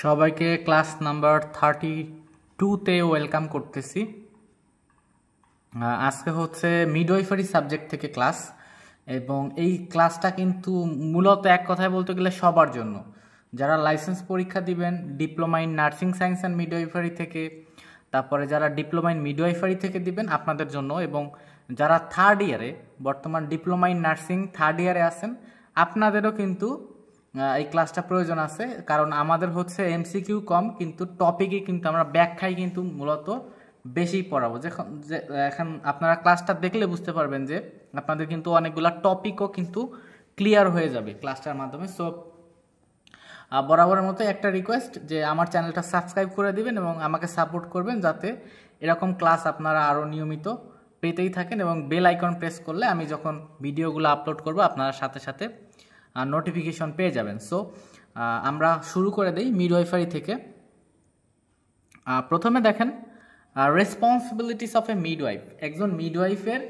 সবাইকে class number 32-তে welcome করতেছি। আজকে হচ্ছে মিডওয়াইফারি সাবজেক্ট থেকে ক্লাস, এবং এই ক্লাসটা কিন্তু মূলত এক কথায় বলতে গেলে সবার জন্য, যারা লাইসেন্স পরীক্ষা দিবেন diploma in nursing science and midwifery থেকে, তারপরে যারা ডিপ্লোমা ইন মিডওয়াইফারি থেকে দিবেন আপনাদের জন্য, এবং যারা থার্ড ইয়ারে বর্তমান ডিপ্লোমা ইন নার্সিং থার্ড ইয়ারে আছেন আপনাদেরও কিন্তু এই ক্লাসটা প্রয়োজন আছে। কারণ আমাদের হচ্ছে এমসিকিউ কম, কিন্তু টপিকে কিন্তু আমরা ব্যাখ্যায় কিন্তু মূলত বেশি পড়াবো। এখন আপনারা ক্লাসটা দেখলে বুঝতে পারবেন যে আপনাদের কিন্তু অনেকগুলা টপিকও কিন্তু ক্লিয়ার হয়ে যাবে ক্লাসটার মাধ্যমে। সো বরাবরের মতো একটা রিকোয়েস্ট যে আমার চ্যানেলটা সাবস্ক্রাইব করে দিবেন এবং আমাকে সাপোর্ট করবেন, যাতে এরকম ক্লাস আপনারা আরও নিয়মিত পেতেই থাকেন, এবং বেল আইকন প্রেস করলে আমি যখন ভিডিওগুলো আপলোড করব আপনারা সাথে সাথে নোটিফিকেশন পেয়ে যাবেন। সো আমরা শুরু করে দেই মিডওয়াইফারি থেকে। প্রথমে দেখেন রেসপন্সিবিলিটিস অফ এ মিডওয়াইফ। একজন মিডওয়াইফের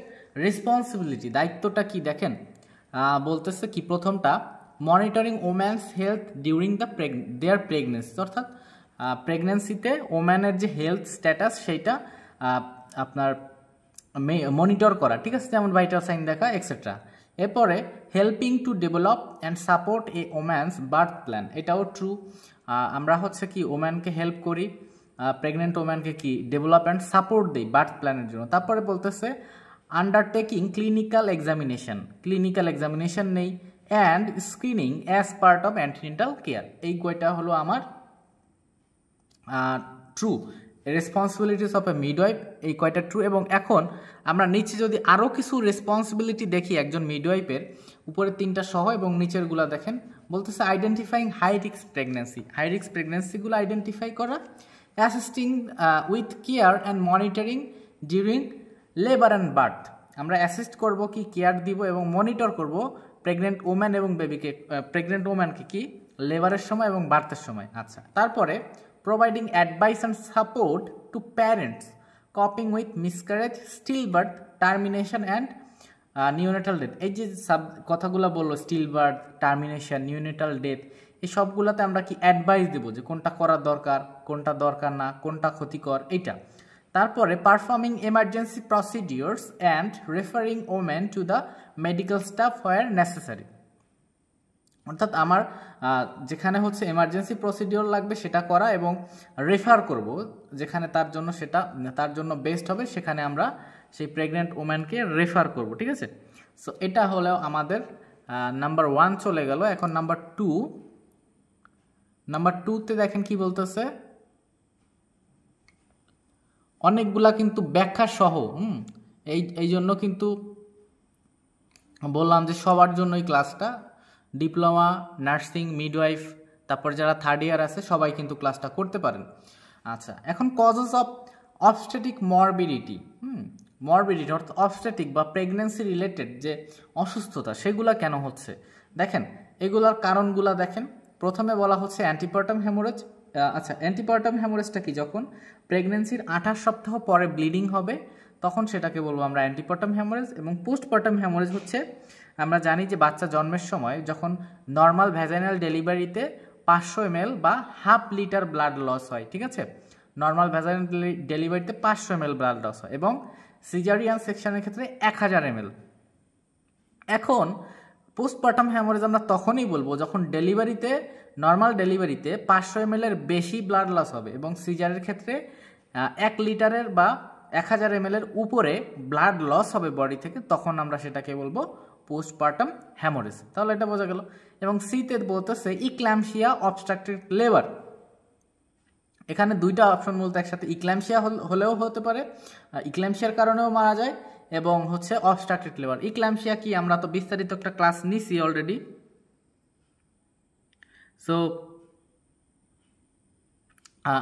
রেসপন্সিবিলিটি, দায়িত্বটা কি দেখেন, বলতেছে কি প্রথমটা, মনিটরিং ওম্যানস হেলথ ডিউরিং দেয়ার প্রেগনেন্সি, অর্থাৎ প্রেগনেন্সিতে ওম্যানের যে হেলথ স্ট্যাটাস সেইটা আপনার মনিটর করা, ঠিক আছে, যেমন ভাইটাল সাইন দেখা এক্সেট্রা। এরপরে helping to develop and support A woman's birth plan, এটাও ট্রু। আমরা হচ্ছে কি ওম্যানকে হেল্প করি, প্রেগনেন্ট ওম্যানকে কি ডেভেলপ অ্যান্ড সাপোর্ট দিই বার্থ প্ল্যানের জন্য। তারপরে বলতেছে আন্ডারটেকিং ক্লিনিক্যাল এক্সামিনেশন নেই, and screening as part of antenatal care. এই কয়টা হলো আমার true responsibilities of A midwife, এই কয়টা ট্রু। এবং এখন আমরা নিচে যদি আরও কিছু রেসপন্সিবিলিটি দেখি একজন মিডওয়াইফের, উপরে 3টা সহ এবং নিচেরগুলো দেখেন, বলতেছে আইডেন্টিফাইং হাই রিস্ক প্রেগনেন্সিগুলো আইডেন্টিফাই করা, assisting with care and monitoring during labour and birth. আমরা অ্যাসিস্ট করব কি, কেয়ার দিব এবং মনিটর করব প্রেগনেন্ট ওম্যান এবং বেবিকে, প্রেগনেন্ট ওম্যানকে কি লেবারের সময় এবং বার্থের সময়। আচ্ছা, তারপরে providing advice and support to parents coping with miscarriage, stillbirth, termination and neonatal death. এই যে কথাগুলো বললো, stillbirth, termination, neonatal death, এই সবগুলোতে আমরা কি অ্যাডভাইস দেবো যে কোনটা করা দরকার, কোনটা দরকার না, কোনটা ক্ষতিকর, এইটা। তারপরে performing emergency procedures and referring women to the medical staff where necessary, অর্থাৎ আমার যেখানে হচ্ছে এমার্জেন্সি প্রসিডিওর লাগবে সেটা করা, এবং রেফার করব যেখানে তার জন্য বেস্ট হবে, সেখানে আমরা সেই প্রেগনেন্ট ওম্যানকে রেফার করব, ঠিক আছে। সো এটা হলো আমাদের নাম্বার 1 চলে গেল। এখন নাম্বার 2তে দেখেন কি বলতেছে, অনেকগুলা কিন্তু ব্যাখ্যা সহ, এই জন্য কিন্তু বললাম যে সবার জন্য এই ক্লাসটা, ডিপ্লোমা নার্সিং মিডওয়াইফ, তারপর যারা থার্ড ইয়ার আছে সবাই কিন্তু ক্লাসটা করতে পারেন। আচ্ছা, এখন কজেস অফ অবস্টেটিক মরবিডিটি, অর্থাৎ অবস্টেটিক বা প্রেগনেন্সি রিলেটেড যে অসুস্থতা সেগুলা কেন হচ্ছে, দেখেন এগুলার কারণগুলা দেখেন। প্রথমে বলা হচ্ছে অ্যান্টিপার্টাম হেমোরেজ। আচ্ছা, অ্যান্টিপার্টাম হেমোরেজটা কি, যখন প্রেগনেন্সির 28 সপ্তাহ পরে ব্লিডিং হবে তখন সেটাকে বলবো আমরা অ্যান্টিপার্টাম হেমোরেজ। এবং পোস্টপার্টাম হেমোরেজ হচ্ছে, আমরা জানি যে বাচ্চা জন্মের সময় যখন নর্মাল ভ্যাজাইনাল ডেলিভারিতে 500 ml বা হাফ লিটার ব্লাড লস হয়, ঠিক আছে, নর্মাল ভ্যাজাইনাল ডেলিভারিতে 500 ml ব্লাড লস হয়, এবং সিজারিয়ান সেকশনের ক্ষেত্রে 1000 ml। এখন পোস্টপার্টাম হ্যামোরেজ আমরা তখনই বলবো যখন নর্মাল ডেলিভারিতে 500 ml এর বেশি ব্লাড লস হবে, এবং সিজারের ক্ষেত্রে 1 লিটারের বা 1000 ml এর উপরে ব্লাড লস হবে বডি থেকে, তখন আমরা সেটাকে বলবো পোস্টপার্টাম হ্যামোরেজ। তাহলে এটা বোঝা গেল। এবং সিতে বলতেছে ইক্ল্যাম্পসিয়া অবস্ট্রাক্টেড লেবার। এখানে 2টা অপশন বলতে, একসাথে ইক্ল্যাম্পসিয়া হলেও হতে পারে, ইক্ল্যাম্পসিয়ার কারণেও মারা যায়, এবং হচ্ছে অবস্ট্রাক্টেড লেবার। ইক্ল্যাম্পসিয়া কি আমরা তো বিস্তারিত একটা ক্লাস নিছি অলরেডি। সো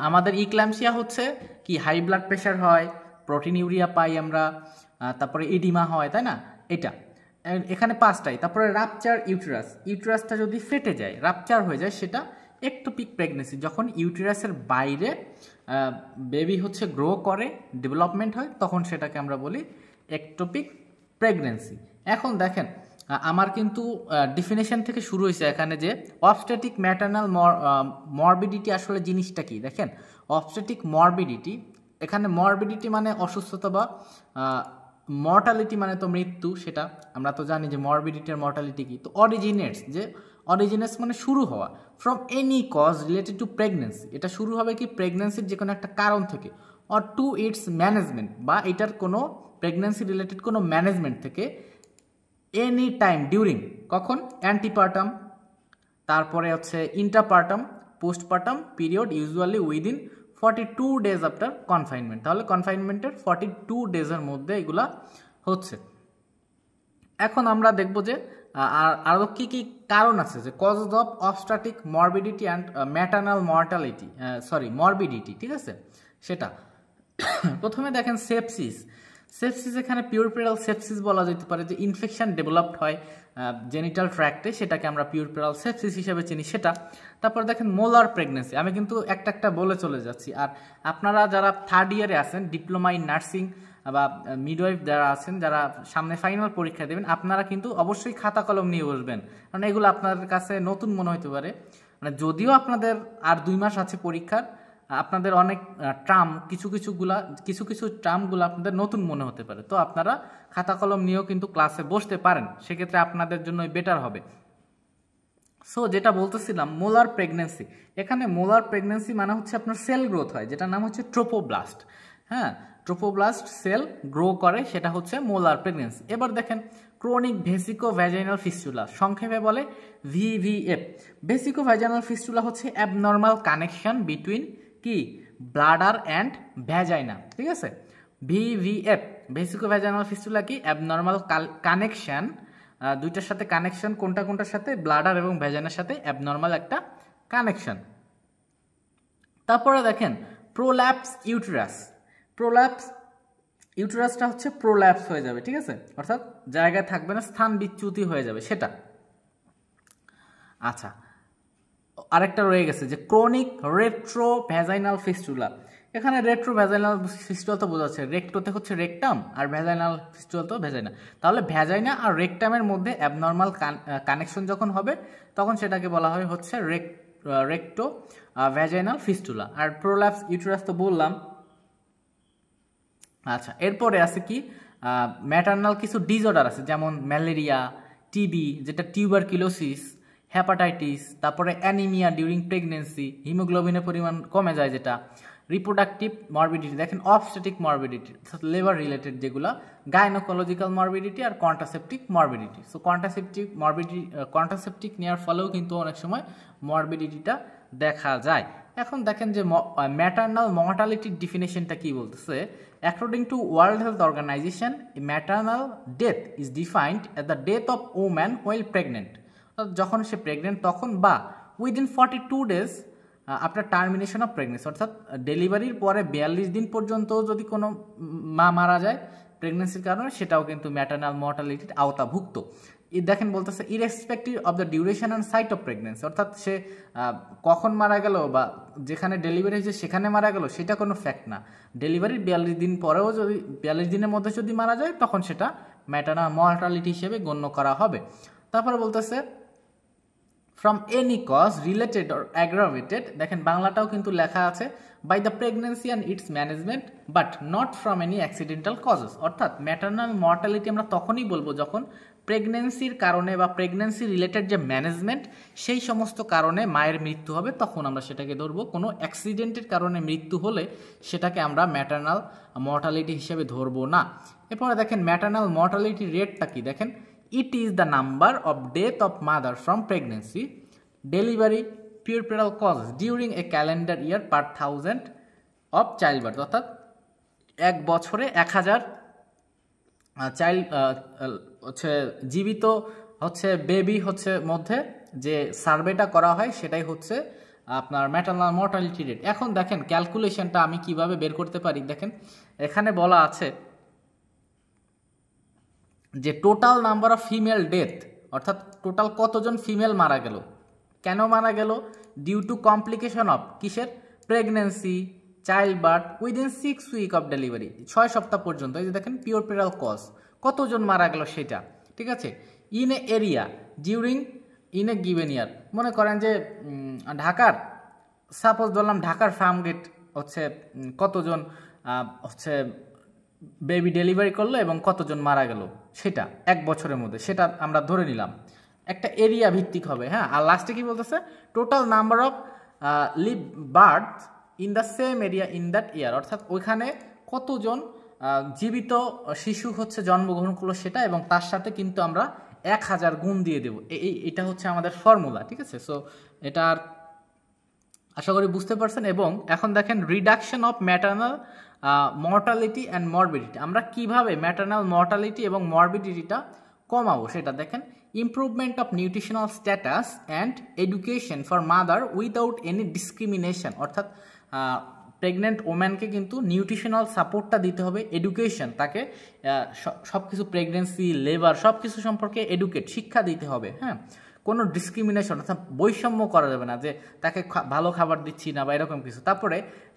আমাদের ইক্ল্যাম্পসিয়া হচ্ছে কি, হাই ব্লাড প্রেশার হয়, প্রোটিন ইউরিয়া পাই আমরা, তারপরে ইডিমা হয়, তাই না, এটা এখানে 5টাই। তারপরে রাপচার ইউটেরাসটা যদি ফেটে যায়, রাপচার হয়ে যায়, সেটা একটোপিক প্রেগনেন্সি, যখন ইউটেরাসের বাইরে বেবি হচ্ছে গ্রো করে, ডেভেলপমেন্ট হয়, তখন সেটাকে আমরা বলি একটোপিক প্রেগনেন্সি। এখন দেখেন আমার কিন্তু ডেফিনেশন থেকে শুরু হয়েছে এখানে যে অবস্টেটিক ম্যাটারনাল মরবিডিটি আসলে জিনিসটা কি। দেখেন অবস্টেটিক মরবিডিটি, এখানে মরবিডিটি মানে অসুস্থতা বা মর্টালিটি মানে তো মৃত্যু, সেটা আমরা তো জানি যে মরবিডিটি আর মর্টালিটি কি। তো অরিজিনেটস, যে অরিজিনেটস মানে শুরু হওয়া, from any cause related to pregnancy, এটা শুরু হবে কি প্রেগনেন্সির যে কোনো একটা কারণ থেকে, অর টু ইটস ম্যানেজমেন্ট, বা এটার কোনো প্রেগনেন্সি রিলেটেড কোনো ম্যানেজমেন্ট থেকে, এনি টাইম ডিউরিং, কখন অ্যান্টিপার্টাম, তারপরে হচ্ছে intrapartum, postpartum period, usually within 42 days after confinement. তাহলে কনফাইনমেন্টের 42 ডেজের মধ্যে এগুলা হচ্ছে। এখন আমরা দেখব যে আরও কী কী কারণ আছে যে causes of obstetric morbidity and maternal mortality, morbidity, ঠিক আছে সেটা। প্রথমে দেখেন সেপসিস। সেপসিস এখানে পিউরপেরাল সেপসিস বলা যেতে পারে, যে ইনফেকশন ডেভেলপড হয় জেনিটাল ট্র্যাক্টে, সেটাকে আমরা পিউরপেরাল সেপসিস হিসেবে চিনি সেটা। তারপর দেখেন মোলার প্রেগনেন্সি, আমি কিন্তু একটা একটা বলে চলে যাচ্ছি। আর আপনারা যারা থার্ড ইয়ারে আছেন, ডিপ্লোমা ইন নার্সিং বা মিডওয়াইফ যারা আছেন, যারা সামনে ফাইনাল পরীক্ষা দেবেন, আপনারা কিন্তু অবশ্যই খাতা কলম নিয়ে বসবেন, কারণ এগুলো আপনাদের কাছে নতুন মনে হতে পারে। মানে যদিও আপনাদের আর 2 মাস আছে পরীক্ষার, আপনাদের অনেক কিছু ট্রামগুলো আপনাদের নতুন মনে হতে পারে। তো আপনারা খাতা কলম নিয়েও কিন্তু ক্লাসে বসতে পারেন, সেক্ষেত্রে আপনাদের জন্য বেটার হবে। সো যেটা বলতেছিলাম, মোলার প্রেগনেন্সি, এখানে মোলার প্রেগনেন্সি মানে হচ্ছে আপনার সেল গ্রোথ হয়, যেটার নাম হচ্ছে ট্রোপোব্লাস্ট। হ্যাঁ, ট্রোপোব্লাস্ট সেল গ্রো করে, সেটা হচ্ছে মোলার প্রেগনেন্সি। এবার দেখেন ক্রনিক ভেসিকো ভ্যাজাইনাল ফিস্টুলা, সংক্ষেপে বলে ভিভিএফ। ভেসিকো ভ্যাজাইনাল ফিস্টুলা হচ্ছে অ্যাবনর্মাল কানেকশন বিটুইন কি ব্লাডার অ্যান্ড ভ্যাজাইনা, ঠিক আছে। ভিভিএফ, ভেসিকো ভ্যাজাইনাল ফিস্টুলা কি অ্যাবনর্মাল কানেকশন, দুইটার সাথে কানেকশন, কোনটার সাথে, ব্লাডার এবং ভ্যাজাইনার সাথে অ্যাবনর্মাল একটা কানেকশন। তারপরে দেখেন প্রোল্যাপস ইউটেরাস। প্রোল্যাপস ইউটেরাসটা হচ্ছে প্রোল্যাপস হয়ে যাবে, ঠিক আছে, অর্থাৎ জায়গায় থাকবে না, স্থান বিচ্যুতি হয়ে যাবে সেটা। আচ্ছা, আরেকটা রয়ে গেছে যে ক্রনিক রেট্রো ভ্যাজাইনাল ফিস্টুলা। এখানে রেট্রো ভ্যাজাইনাল ফিস্টুলা তো বোঝাচ্ছে, রেক্টোতে হচ্ছে রেকটাম আর ভ্যাজাইনাল ফিস্টুলা তো ভ্যাজাইনা। তাহলে ভ্যাজাইনা আর রেকটামের মধ্যে অ্যাবনর্মাল কানেকশন যখন হবে, তখন সেটাকে বলা হয় হচ্ছে রেক্টো ভ্যাজাইনাল ফিস্টুলা। আর প্রোল্যাপস ইউটেরাস তো বললাম। আচ্ছা, এরপরে আছে কি ম্যাটারনাল কিছু ডিসঅর্ডার আছে, যেমন ম্যালেরিয়া, টিবি যেটা টিউবারকিলোসিস, হ্যাপাটাইটিস, তারপরে অ্যানিমিয়া ডিউরিং প্রেগনেন্সি, হিমোগ্লোবিনের পরিমাণ কমে যায় যেটা, রিপ্রোডাক্টিভ মরবিডিটি, দেখেন অবস্টেটিক মরবিডিটি লেবার রিলেটেড যেগুলো, গাইনোকোলজিক্যাল মরবিডিটি আর কন্ট্রাসেপটিক মরবিডিটি। সো কন্ট্রাসেপটিক নেওয়ার ফলেও কিন্তু অনেক সময় মরবিডিটিটা দেখা যায়। এখন দেখেন যে ম্যাটারনাল মর্টালিটির ডিফিনেশনটা কি বলতেছে। According to world health organization, maternal death is defined as the death of woman while pregnant, যখন সে প্রেগনেন্ট তখন, বা within 42 days after termination of pregnancy, অর্থাৎ ডেলিভারির পরে 42 দিন পর্যন্ত যদি কোনো মা মারা যায় প্রেগনেন্সির কারণে, সেটাও কিন্তু ম্যাটারনাল মর্টালিটির আওতাভুক্ত। দেখেন বলতেছে irrespective of the duration and site of pregnancy, অর্থাৎ সে কখন মারা গেল বা যেখানে ডেলিভারি হয়েছে সেখানে মারা গেল, সেটা কোনো ফ্যাক্ট না। ডেলিভারির 42 দিন পরেও যদি 42 দিনের মধ্যে যদি মারা যায়, তখন সেটা ম্যাটারনাল মর্টালিটি হিসেবে গণ্য করা হবে। তারপরে বলতেছে from any cause related or aggravated, দেখেন বাংলাটাও কিন্তু লেখা আছে, by the pregnancy and its management but not from any accidental causes, অর্থাৎ ম্যাটারনাল মর্টালিটি আমরা তখনই বলবো যখন প্রেগনেন্সির কারণে বা প্রেগনেন্সি রিলেটেড যে ম্যানেজমেন্ট, সেই সমস্ত কারণে মায়ের মৃত্যু হবে, তখন আমরা সেটাকে ধরবো। কোনো অ্যাক্সিডেন্টের কারণে মৃত্যু হলে সেটাকে আমরা ম্যাটারনাল মর্টালিটি হিসেবে ধরবো না। এরপরে দেখেন ম্যাটারনাল মর্টালিটি রেটটা কি, দেখেন it is the number of death of mother from pregnancy, delivery, puerperal causes during a calendar year per 1000 of childbirth, অর্থাৎ এক বছরে 1000 চাইল্ড হচ্ছে জীবিত হচ্ছে বেবি হচ্ছে মধ্যে যে সার্ভেটা করা হয়, সেটাই হচ্ছে আপনার ম্যাটারনাল মর্টালিটি রেট। এখন দেখেন ক্যালকুলেশনটা আমি কিভাবে বের করতে পারি। দেখেন এখানে বলা আছে যে total number of female death, অর্থাৎ টোটাল কতজন ফিমেল মারা গেল, কেন মারা গেল, ডিউ টু কমপ্লিকেশন অফ কিসের, pregnancy, childbirth within 6 week of delivery, 6 সপ্তাহ পর্যন্ত। এই যে দেখেন পিওরপেরাল কজ, কতজন মারা গেল সেটা, ঠিক আছে। In a area during in a given year. মনে করেন যে ঢাকার, সাপোজ ধরলাম ঢাকার ফার্ম গেট হচ্ছে কতজন হচ্ছে বেবি ডেলিভারি করলো এবং কতজন মারা গেল, সেটা 1 বছরের মধ্যে, সেটা আমরা ধরে নিলাম। একটা এরিয়া ভিত্তিক হবে, হ্যাঁ। আর লাস্টে কি বলতেছে, total number of live birth in the same area in that year, অর্থাৎ ওইখানে কতজন জীবিত শিশু হচ্ছে জন্মগ্রহণ করলো সেটা, এবং তার সাথে কিন্তু আমরা 1000 গুণ দিয়ে দেবো। এটা হচ্ছে আমাদের ফর্মুলা, ঠিক আছে। সো এটার আশা করি বুঝতে পারছেন। এবং এখন দেখেন reduction of maternal mortality and morbidity, আমরা কিভাবে ম্যাটারনাল মর্টালিটি এবং মরবিডিটিটা কমাবো সেটা দেখেন। Improvement of nutritional status and education for mother without any discrimination, অর্থাৎ প্রেগনেন্ট ওম্যানকে কিন্তু নিউট্রিশনাল সাপোর্টটা দিতে হবে, এডুকেশন, তাকে সব কিছু প্রেগনেন্সি, লেবার সব কিছু সম্পর্কে শিক্ষা দিতে হবে, হ্যাঁ। কোনো ডিসক্রিমিনেশন অর্থাৎ বৈষম্য করা যাবে না যে তাকে ভালো খাবার দিচ্ছি না বা এরকম কিছু। তারপরে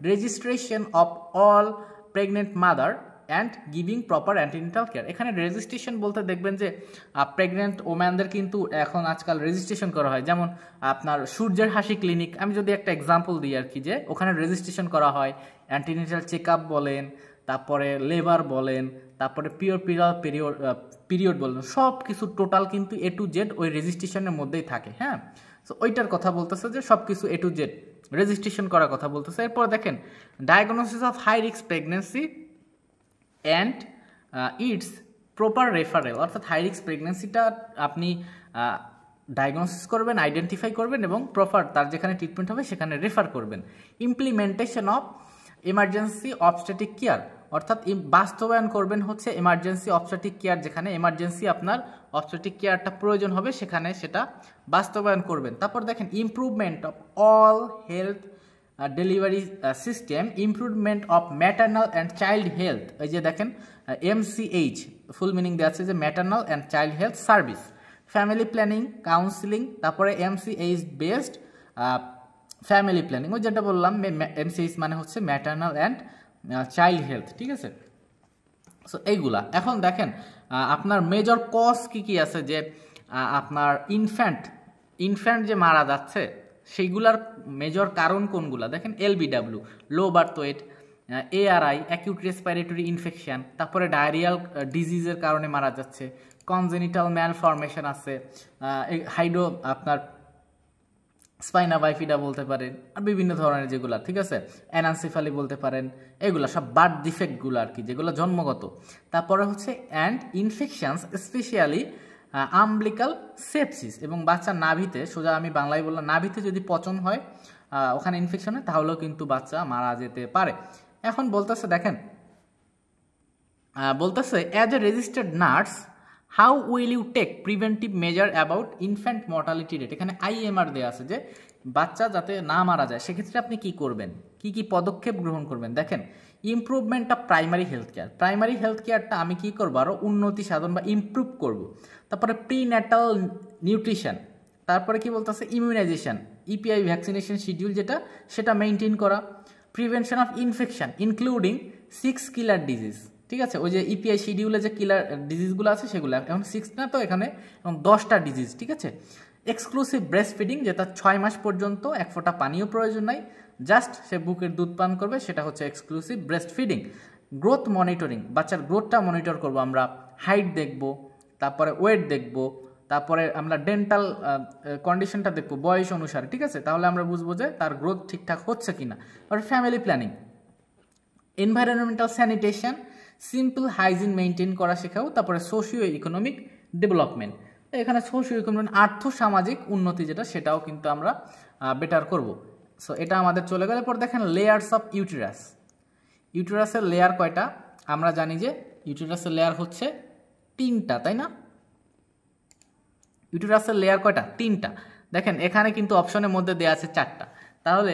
registration of all pregnant mother and giving proper antenatal care. এখানে রেজিস্ট্রেশন বলতে দেখবেন যে প্রেগনেন্ট ওম্যানদের কিন্তু এখন আজকাল রেজিস্ট্রেশন করা হয়, যেমন আপনার সূর্যের হাসি ক্লিনিক, আমি যদি একটা এক্সাম্পল দিই আর কি, যে ওখানে রেজিস্ট্রেশন করা হয়, অ্যান্টিনেটাল চেক আপ বলেন, তারপরে লেবার বলেন, তারপরে পিরিয়ড বলেন, সব কিছু টোটাল কিন্তু A to Z ওই রেজিস্ট্রেশনের মধ্যেই থাকে, হ্যাঁ। সো ওইটার কথা বলতেছে যে সব কিছু A to Z রেজিস্ট্রেশন করার কথা বলতেছে। এরপর দেখেন diagnosis of high risk pregnancy and its proper referral, অর্থাৎ হাই রিস্ক প্রেগনেন্সিটা আপনি ডায়াগনোসিস করবেন, আইডেন্টিফাই করবেন এবং প্রপার তার যেখানে ট্রিটমেন্ট হবে সেখানে রেফার করবেন। Implementation of emergency obstetric care, অর্থাৎ বাস্তবায়ন করবেন হচ্ছে এমার্জেন্সি অবস্টেট্রিক কেয়ার, যেখানে এমার্জেন্সি আপনার অবস্টেট্রিক কেয়ারটা প্রয়োজন হবে সেখানে সেটা বাস্তবায়ন করবেন। তারপর দেখেন improvement of all health delivery system, improvement of maternal and child health, এই যে দেখেন MCH ফুল মিনিং দেওয়া আছে যে maternal and child health service, family planning, counselling, তারপরে MCH বেসড ফ্যামিলি প্ল্যানিং, ওই যেটা বললাম MCH মানে হচ্ছে ম্যাটার্নাল অ্যান্ড চাইল্ড হেলথ, ঠিক আছে। সো এইগুলা এখন দেখেন আপনার মেজর কজ কি আছে, যে আপনার ইনফ্যান্ট যে মারা যাচ্ছে সেইগুলার মেজর কারণ কোনগুলা দেখেন, LBW low birth weight, ARI acute respiratory infection, তারপরে ডায়রিয়াল ডিজিজের কারণে মারা যাচ্ছে, কনজেনিটাল ম্যালফরমেশন আছে, হাইড্রো আপনার স্পাইনা বাইফিডা বলতে পারেন, আর বিভিন্ন ধরনের যেগুলা, ঠিক আছে, অ্যানানসিফালি বলতে পারেন, এগুলা সব বার্থ ডিফেক্টগুলো আর কি, যেগুলো জন্মগত। তারপরে হচ্ছে অ্যান্ড ইনফেকশনস স্পেশালি আমব্লিকাল সেপসিস, এবং বাচ্চার নাভিতে, সোজা আমি বাংলায় বললাম, নাভিতে যদি পচন হয় ওখানে ইনফেকশন হয় তাহলেও কিন্তু বাচ্চা মারা যেতে পারে। এখন বলতেছে দেখেন, বলতেছে as a registered nurse how will you take preventive measure about infant mortality rate, এখানে IMR দেওয়া আছে যে বাচ্চা যাতে না মারা যায় সেক্ষেত্রে আপনি কি করবেন, কি পদক্ষেপ গ্রহণ করবেন। দেখেন improvement of primary health care, primary health কেয়ারটা আমি কি করবো, আরও উন্নতি সাধন বা ইমপ্রুভ করব। তারপরে প্রিন্যাটাল নিউট্রিশন, তারপরে কি বলতেছে ইমিউনাইজেশন, EPI ভ্যাকসিনেশন শিডিউল যেটা সেটা মেনটেন করা, prevention of infection including 6 killer disease, ঠিক আছে, ওই যে EPI শিডিউলে যে কিলার ডিজিজগুলো আছে সেগুলো, এখন 6 না তো এখানে এখন 10টা ডিজিজ, ঠিক আছে। এক্সক্লুসিভ ব্রেস্ট ফিডিং, যেটা 6 মাস পর্যন্ত এক ফোঁটা পানিও প্রয়োজন নাই, জাস্ট সে বুকের দুধ পান করবে, সেটা হচ্ছে exclusive breast feeding. Growth monitoring, বাচ্চার গ্রোথটা মনিটর করব আমরা, হাইট দেখব, তারপরে ওয়েট দেখব, তারপরে আমরা ডেন্টাল কন্ডিশনটা দেখব বয়স অনুসারে, ঠিক আছে, তাহলে আমরা বুঝবো যে তার গ্রোথ ঠিকঠাক হচ্ছে কিনা। আর family planning, environmental sanitation, simple hygiene maintain করা শেখাও, তারপরে সোশিও ইকোনমিক ডেভেলপমেন্ট, এখানে সোশিও ইকোনমিক আর্থ সামাজিক উন্নতি যেটা সেটাও কিন্তু আমরা বেটার করব। সো এটা আমাদের চলে গেলে পর দেখেন লেয়ার্স অফ ইউটেরাস, ইউটেরাসের লেয়ার কয়টা, আমরা জানি যে ইউটেরাসের লেয়ার হচ্ছে 3টা, তাই না, ইউটেরাসের লেয়ার কয়টা, 3টা। দেখেন এখানে কিন্তু অপশনের মধ্যে দেওয়া আছে 4টা, তাহলে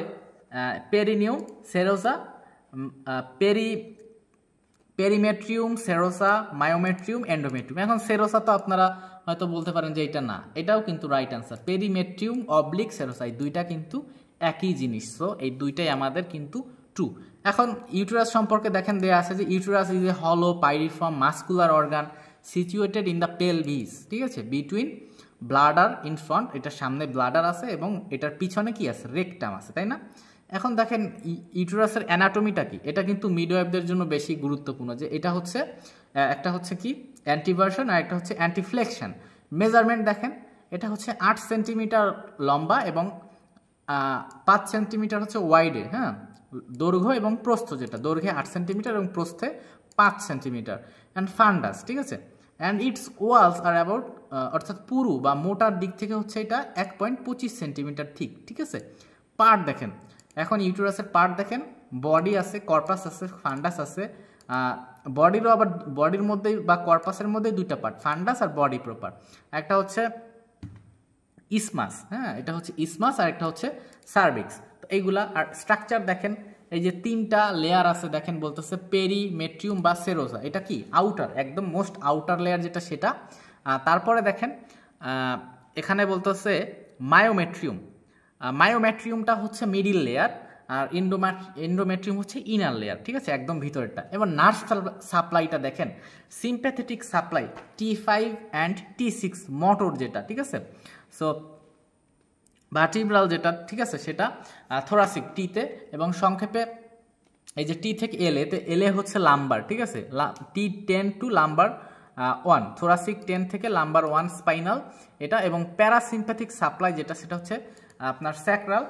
পেরিনিউম, সেরোসা, পেরিমেট্রিউম, সেরোসা, মায়োমেট্রিউম, এন্ডোমেট্রিউম। এখন সেরোসা তো আপনারা হয়তো বলতে পারেন যে এটা না, এটাও কিন্তু রাইট অ্যান্সার, পেরিমেট্রিউম অবলিক সেরোসা, এই দুইটা কিন্তু একই জিনিস, সো এই দুইটাই আমাদের কিন্তু ট্রু। এখন ইউটেরাস সম্পর্কে দেখেন দেওয়া আছে যে ইউটেরাস ইজ এ হলো pyriform muscular organ situated in the pelvis, ঠিক আছে, বিটুইন ব্লাডার ইন ফ্রন্ট, এটার সামনে ব্লাডার আছে এবং এটার পিছনে কি আছে, রেকটাম আছে, তাই না? এখন দেখেন ইউটেরাসের অ্যানাটমিটা কি, এটা কিন্তু মিডওয়াইফদের জন্য বেশি গুরুত্বপূর্ণ, যে এটা হচ্ছে একটা হচ্ছে কি অ্যান্টিভার্সন আর একটা হচ্ছে অ্যান্টিফ্লেকশন। মেজারমেন্ট দেখেন, এটা হচ্ছে 8 সেন্টিমিটার লম্বা এবং 5 সেন্টিমিটার হচ্ছে ওয়াইডে, হ্যাঁ, দৈর্ঘ্য এবং প্রস্থ, যেটা দৈর্ঘ্যে 8 সেন্টিমিটার এবং প্রস্থে 5 সেন্টিমিটার। অ্যান্ড ফান্ডাস, ঠিক আছে, and its walls are about, অর্থাৎ পুরু বা মোটার দিক থেকে হচ্ছে এটা 1.25 সেন্টিমিটার থিক, ঠিক আছে। পার্ট দেখেন, এখন ইউটেরাসের পার্ট দেখেন, বডি আছে, কর্পাস আছে, ফান্ডাস আছে। বডিরও আবার বডির মধ্যেই বা কর্পাসের মধ্যে দুইটা পার্ট, ফান্ডাস আর বডি প্রপার। একটা হচ্ছে ইসমাস, হ্যাঁ, এটা হচ্ছে ইসমাস আর একটা হচ্ছে সার্ভিক্স। তো এইগুলা আর স্ট্রাকচার দেখেন, এই যে 3টা লেয়ার আছে দেখেন, বলতেছে পেরিমেট্রিয়াম বা সেরোসা, এটা কি আউটার, একদম মোস্ট আউটার লেয়ার যেটা সেটা। তারপরে দেখেন এখানে বলতেছে মায়োমেট্রিয়াম, মায়োমেট্রিয়ামটা হচ্ছে মিডিল লেয়ার আর এন্ডোমেট্রিয়াম হচ্ছে ইনার লেয়ার, ঠিক আছে, একদম ভিতরেরটা। এবার নার্ভ সাপ্লাইটা দেখেন, sympathetic supply T5 and T6 motor যেটা, ঠিক আছে। সো ভার্টিব্রাল যেটা, ঠিক আছে, সেটা থোরাসিক টিতে, এবং সংক্ষেপে এই যে টি থেকে এতে এলে হচ্ছে লাম্বার, ঠিক আছে, T10 টু লাম্বার 1, থোরাসিক 10 থেকে লাম্বার 1 স্পাইনাল এটা, এবং প্যারাসিম্প্যাথিক সাপ্লাই যেটা সেটা হচ্ছে আপনার স্যাক্রাল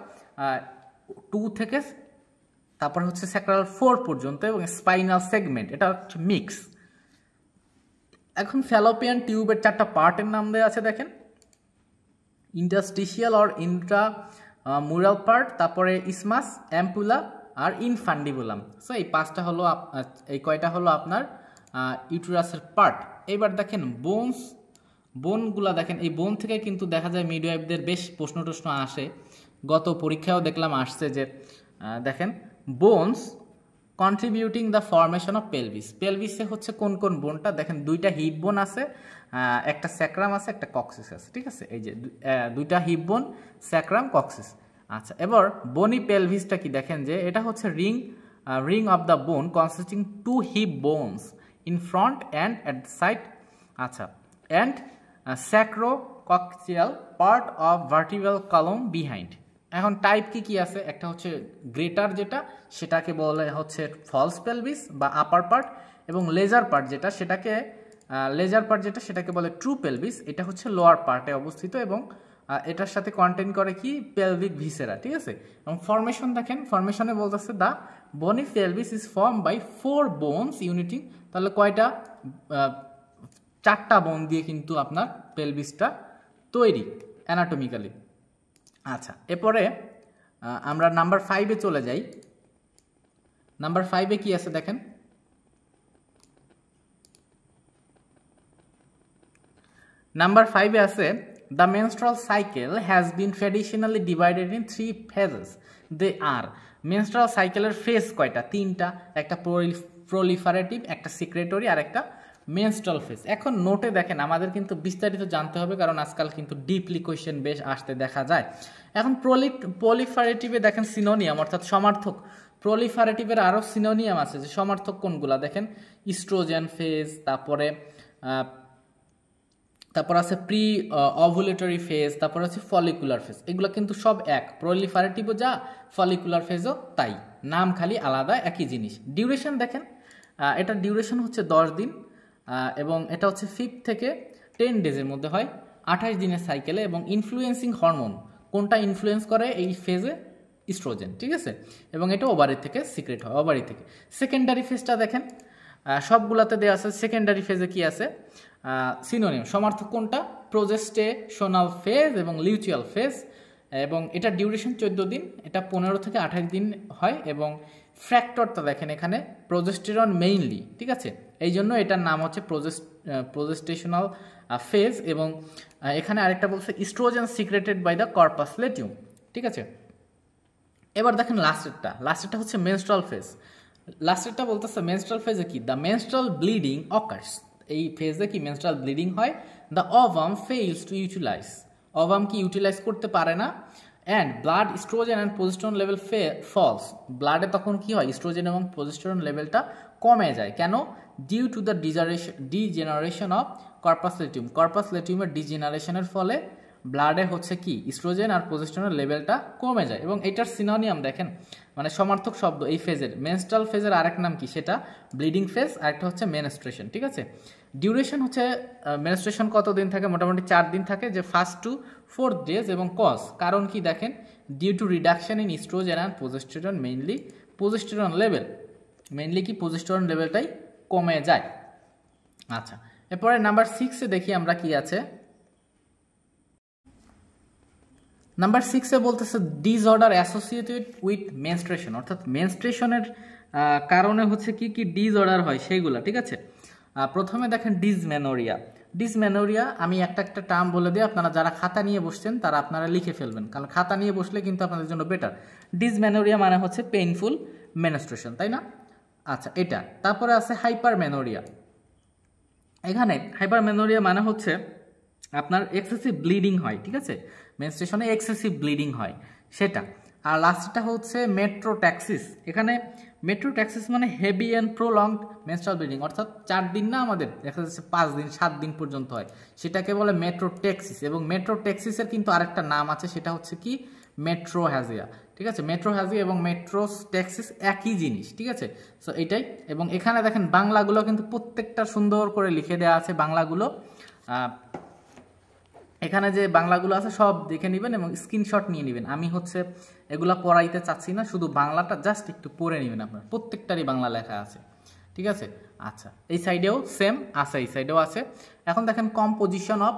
2 থেকে তারপর হচ্ছে স্যাক্রাল 4 পর্যন্ত, এবং স্পাইনাল সেগমেন্ট এটা হচ্ছে মিক্স। এখন ফ্যালোপিয়ান টিউবের 4টা পার্টের নাম দেওয়া আছে দেখেন, ইন্টারস্টিশিয়াল অর ইন্ট্রামুরাল পার্ট, তারপরে ইসমাস, অ্যাম্পুলা আর ইনফান্ডিবুলাম। সো এই 5টা হলো, এই কয়টা হলো আপনার ইউটেরাসের পার্ট। এবার দেখেন বোনগুলা দেখেন, এই বোন থেকে কিন্তু দেখা যায় মিডওয়াইফদের বেশ প্রশ্ন আসে, গত পরীক্ষায়ও দেখলাম আসছে, যে দেখেন bones contributing the formation of pelvis, পেলভিসে হচ্ছে কোন কোন বোনটা দেখেন, 2টা হিপ বোন আছে, একটা স্যাক্রাম আছে, একটা কক্সিস আছে, ঠিক আছে, এই যে 2টা হিপ বোন, স্যাক্রাম, কক্সিস। আচ্ছা, এবার বনি পেলভিসটা কি দেখেন, যে এটা হচ্ছে ring of the bone consisting 2 hip bones in front and at the side, আচ্ছা, and sacrococcygeal part of vertebral column behind. এখন টাইপ কি আছে, একটা হচ্ছে গ্রেটার যেটা সেটাকে বলে হচ্ছে ফলস পেলভিস বা আপার পার্ট, এবং লেজার পার্ট যেটা সেটাকে বলে ট্রু পেলভিস, এটা হচ্ছে লোয়ার পার্টে অবস্থিত, এবং এটার সাথে কন্টেইন করে কি পেলভিক ভিসেরা, ঠিক আছে। এবং ফরমেশন দেখেন, ফরমেশনে বলতেছে the bony pelvis is form by 4 bones uniting, তাহলে কয়টা, 4টা বোন দিয়ে কিন্তু আপনার পেলভিসটা তৈরি অ্যানাটমিক্যালি। আচ্ছা, এরপরে আমরা নাম্বার 5-এ চলে যাই। নাম্বার 5-এ কি আছে দেখেন, নাম্বার 5-এ আছে the menstrual cycle has been traditionally divided in 3 phases, they are, menstrual সাইকেলের ফেজ কয়টা, 3টা, একটা প্রলিফারেটিভ, একটা সিক্রেটরি আর একটা মেনস্ট্রুয়াল ফেজ। এখন নোটে দেখেন, আমাদের কিন্তু বিস্তারিত জানতে হবে, কারণ আজকাল কিন্তু ডিপলি কোয়েশ্চেন বেশ আসতে দেখা যায়। এখন প্রলিফারেটিভে দেখেন সিনোনিয়াম অর্থাৎ সমার্থক, প্রলিফারেটিভের আরও সিনোনিয়াম আছে, যে সমার্থক কোনগুলা দেখেন, ইস্ট্রোজেন ফেজ, তারপর আছে প্রি ওভুলেটরি ফেজ, তারপর আছে ফলিকুলার ফেজ, এগুলো কিন্তু সব এক, প্রলিফারেটিভও যা, ফলিকুলার ফেজও তাই, নাম খালি আলাদা, একই জিনিস। ডিউরেশন দেখেন, এটার ডিউরেশন হচ্ছে 10 দিন, এবং এটা হচ্ছে 5 থেকে 10 ডেজের মধ্যে হয়, 28 দিনের সাইকেলে। এবং ইনফ্লুয়েন্সিং হরমোন কোনটা ইনফ্লুয়েন্স করে এই ফেজে, ইস্ট্রোজেন, ঠিক আছে, এবং এটা ওভারি থেকে সিক্রেট হয়, ওভারি থেকে। সেকেন্ডারি ফেজটা দেখেন, সবগুলাতে দেওয়া আছে, সেকেন্ডারি ফেজে কি আছে, সিনোনিম, সমার্থক কোনটা, প্রোজেস্টেশনাল ফেজ এবং লিউটিয়াল ফেজ, এবং এটা ডিউরেশন 14 দিন, এটা 15 থেকে 28 দিন হয়। এবং ফ্যাক্টরটা দেখেন এখানে, প্রোজেস্টেরন মেইনলি, ঠিক আছে, এই জন্য এটার নাম হচ্ছে প্রোজেস্টেশনাল ফেজ। এবং এখানে আরেকটা বলছে oestrogen secreted by the corpus luteum, ঠিক আছে। এবার দেখেন লাস্টেরটা হচ্ছে মেনস্ট্রুয়াল ফেজ। লাস্টেরটা বলতেছে মেনস্ট্রুয়াল ফেজে কি, দ্য মেনস্ট্রুয়াল ব্লিডিং অকার্স, এই ফেজে কি মেনস্ট্রুয়াল ব্লিডিং হয়, the ovum fails to utilise, ovum কি ইউটিলাইজ করতে পারে না, and blood oestrogen and progesterone level falls, ব্লাডে তখন কি হয়, ইস্ট্রোজেন এবং প্রজেস্টেরন লেভেলটা কমে যায়। কেন? Due to the degeneration of corpus luteum, corpus লেটিউমের ডিজেনারেশনের ফলে ব্লাডে হচ্ছে কি ইস্ট্রোজেন আর প্রজেস্টেরনের লেভেলটা কমে যায়। এবং এটার সিনোনিয়াম দেখেন, মানে সমার্থক শব্দ এই ফেজের, মেনস্ট্রাল ফেজের আরেক নাম কি, সেটা ব্লিডিং ফেজ, আরেকটা হচ্ছে মেনস্ট্রেশন। ঠিক আছে, ডিউরেশন হচ্ছে মেনস্ট্রেশন কতদিন থাকে, মোটামুটি 4 দিন থাকে, যে 1st to 4th days। এবং কজ, কারণ কি দেখেন, due to reduction in estrogen and progesterone, mainly progesterone level, mainly কি প্রজেস্টেরন লেভেলটাই কমে যায়। আচ্ছা, এরপরে নাম্বার 6-এ দেখি আমরা কি আছে। নাম্বার 6-এ বলতেছে ডিসঅর্ডার অ্যাসোসিয়েটেড উইথ মেনস্ট্রেশন, অর্থাৎ মেনস্ট্রেশনের কারণে হচ্ছে কি কি ডিসঅর্ডার হয় সেইগুলা। ঠিক আছে, প্রথমে দেখেন ডিসমেনোরিয়া। ডিসমেনোরিয়া আমি একটা একটা টার্ম বলে দিই, আপনারা যারা খাতা নিয়ে বসছেন তারা আপনারা লিখে ফেলবেন, কারণ খাতা নিয়ে বসলে কিন্তু আপনাদের জন্য বেটার। ডিসমেনোরিয়া মানে হচ্ছে পেইনফুল মেনস্ট্রেশন, তাই না? আচ্ছা, এটা। তারপরে আছে হাইপারমেনোরিয়া। এখানে হাইপারমেনোরিয়া মানে হচ্ছে আপনার এক্সেসিভ ব্লিডিং হয়। ঠিক আছে, মেনস্ট্রেশনে এক্সেসিভ ব্লিডিং হয় সেটা। আর লাস্টটা হচ্ছে মেট্রোট্যাক্সিস। এখানে মেট্রোট্যাক্সিস মানে হেভি অ্যান্ড প্রোলংড মেনস্ট্রাল ব্লিডিং, অর্থাৎ 4 দিন না, আমাদের দেখা যাচ্ছে 5 দিন 7 দিন পর্যন্ত হয়, সেটাকে বলে মেট্রোট্যাক্সিস। এবং মেট্রোট্যাক্সিসের কিন্তু আরেকটা নাম আছে, সেটা হচ্ছে কি মেট্রোহ্যাজিয়া। ঠিক আছে, মেট্রোহ্যাজিয়া এবং মেট্রোট্যাক্সিস একই জিনিস। ঠিক আছে, সো এটাই। এবং এখানে দেখেন বাংলাগুলো কিন্তু প্রত্যেকটা সুন্দর করে লিখে দেওয়া আছে, বাংলাগুলো এখানে যে বাংলাগুলো আছে সব দেখে নেবেন এবং স্ক্রিনশট নিয়ে নেবেন। আমি হচ্ছে এগুলা পড়াইতে চাচ্ছি না, শুধু বাংলাটা জাস্ট একটু পড়ে নেবেন, আপনার প্রত্যেকটারই বাংলা লেখা আছে। ঠিক আছে, আচ্ছা, এই সাইডেও সেম আছে, এই সাইডেও আছে। এখন দেখেন composition of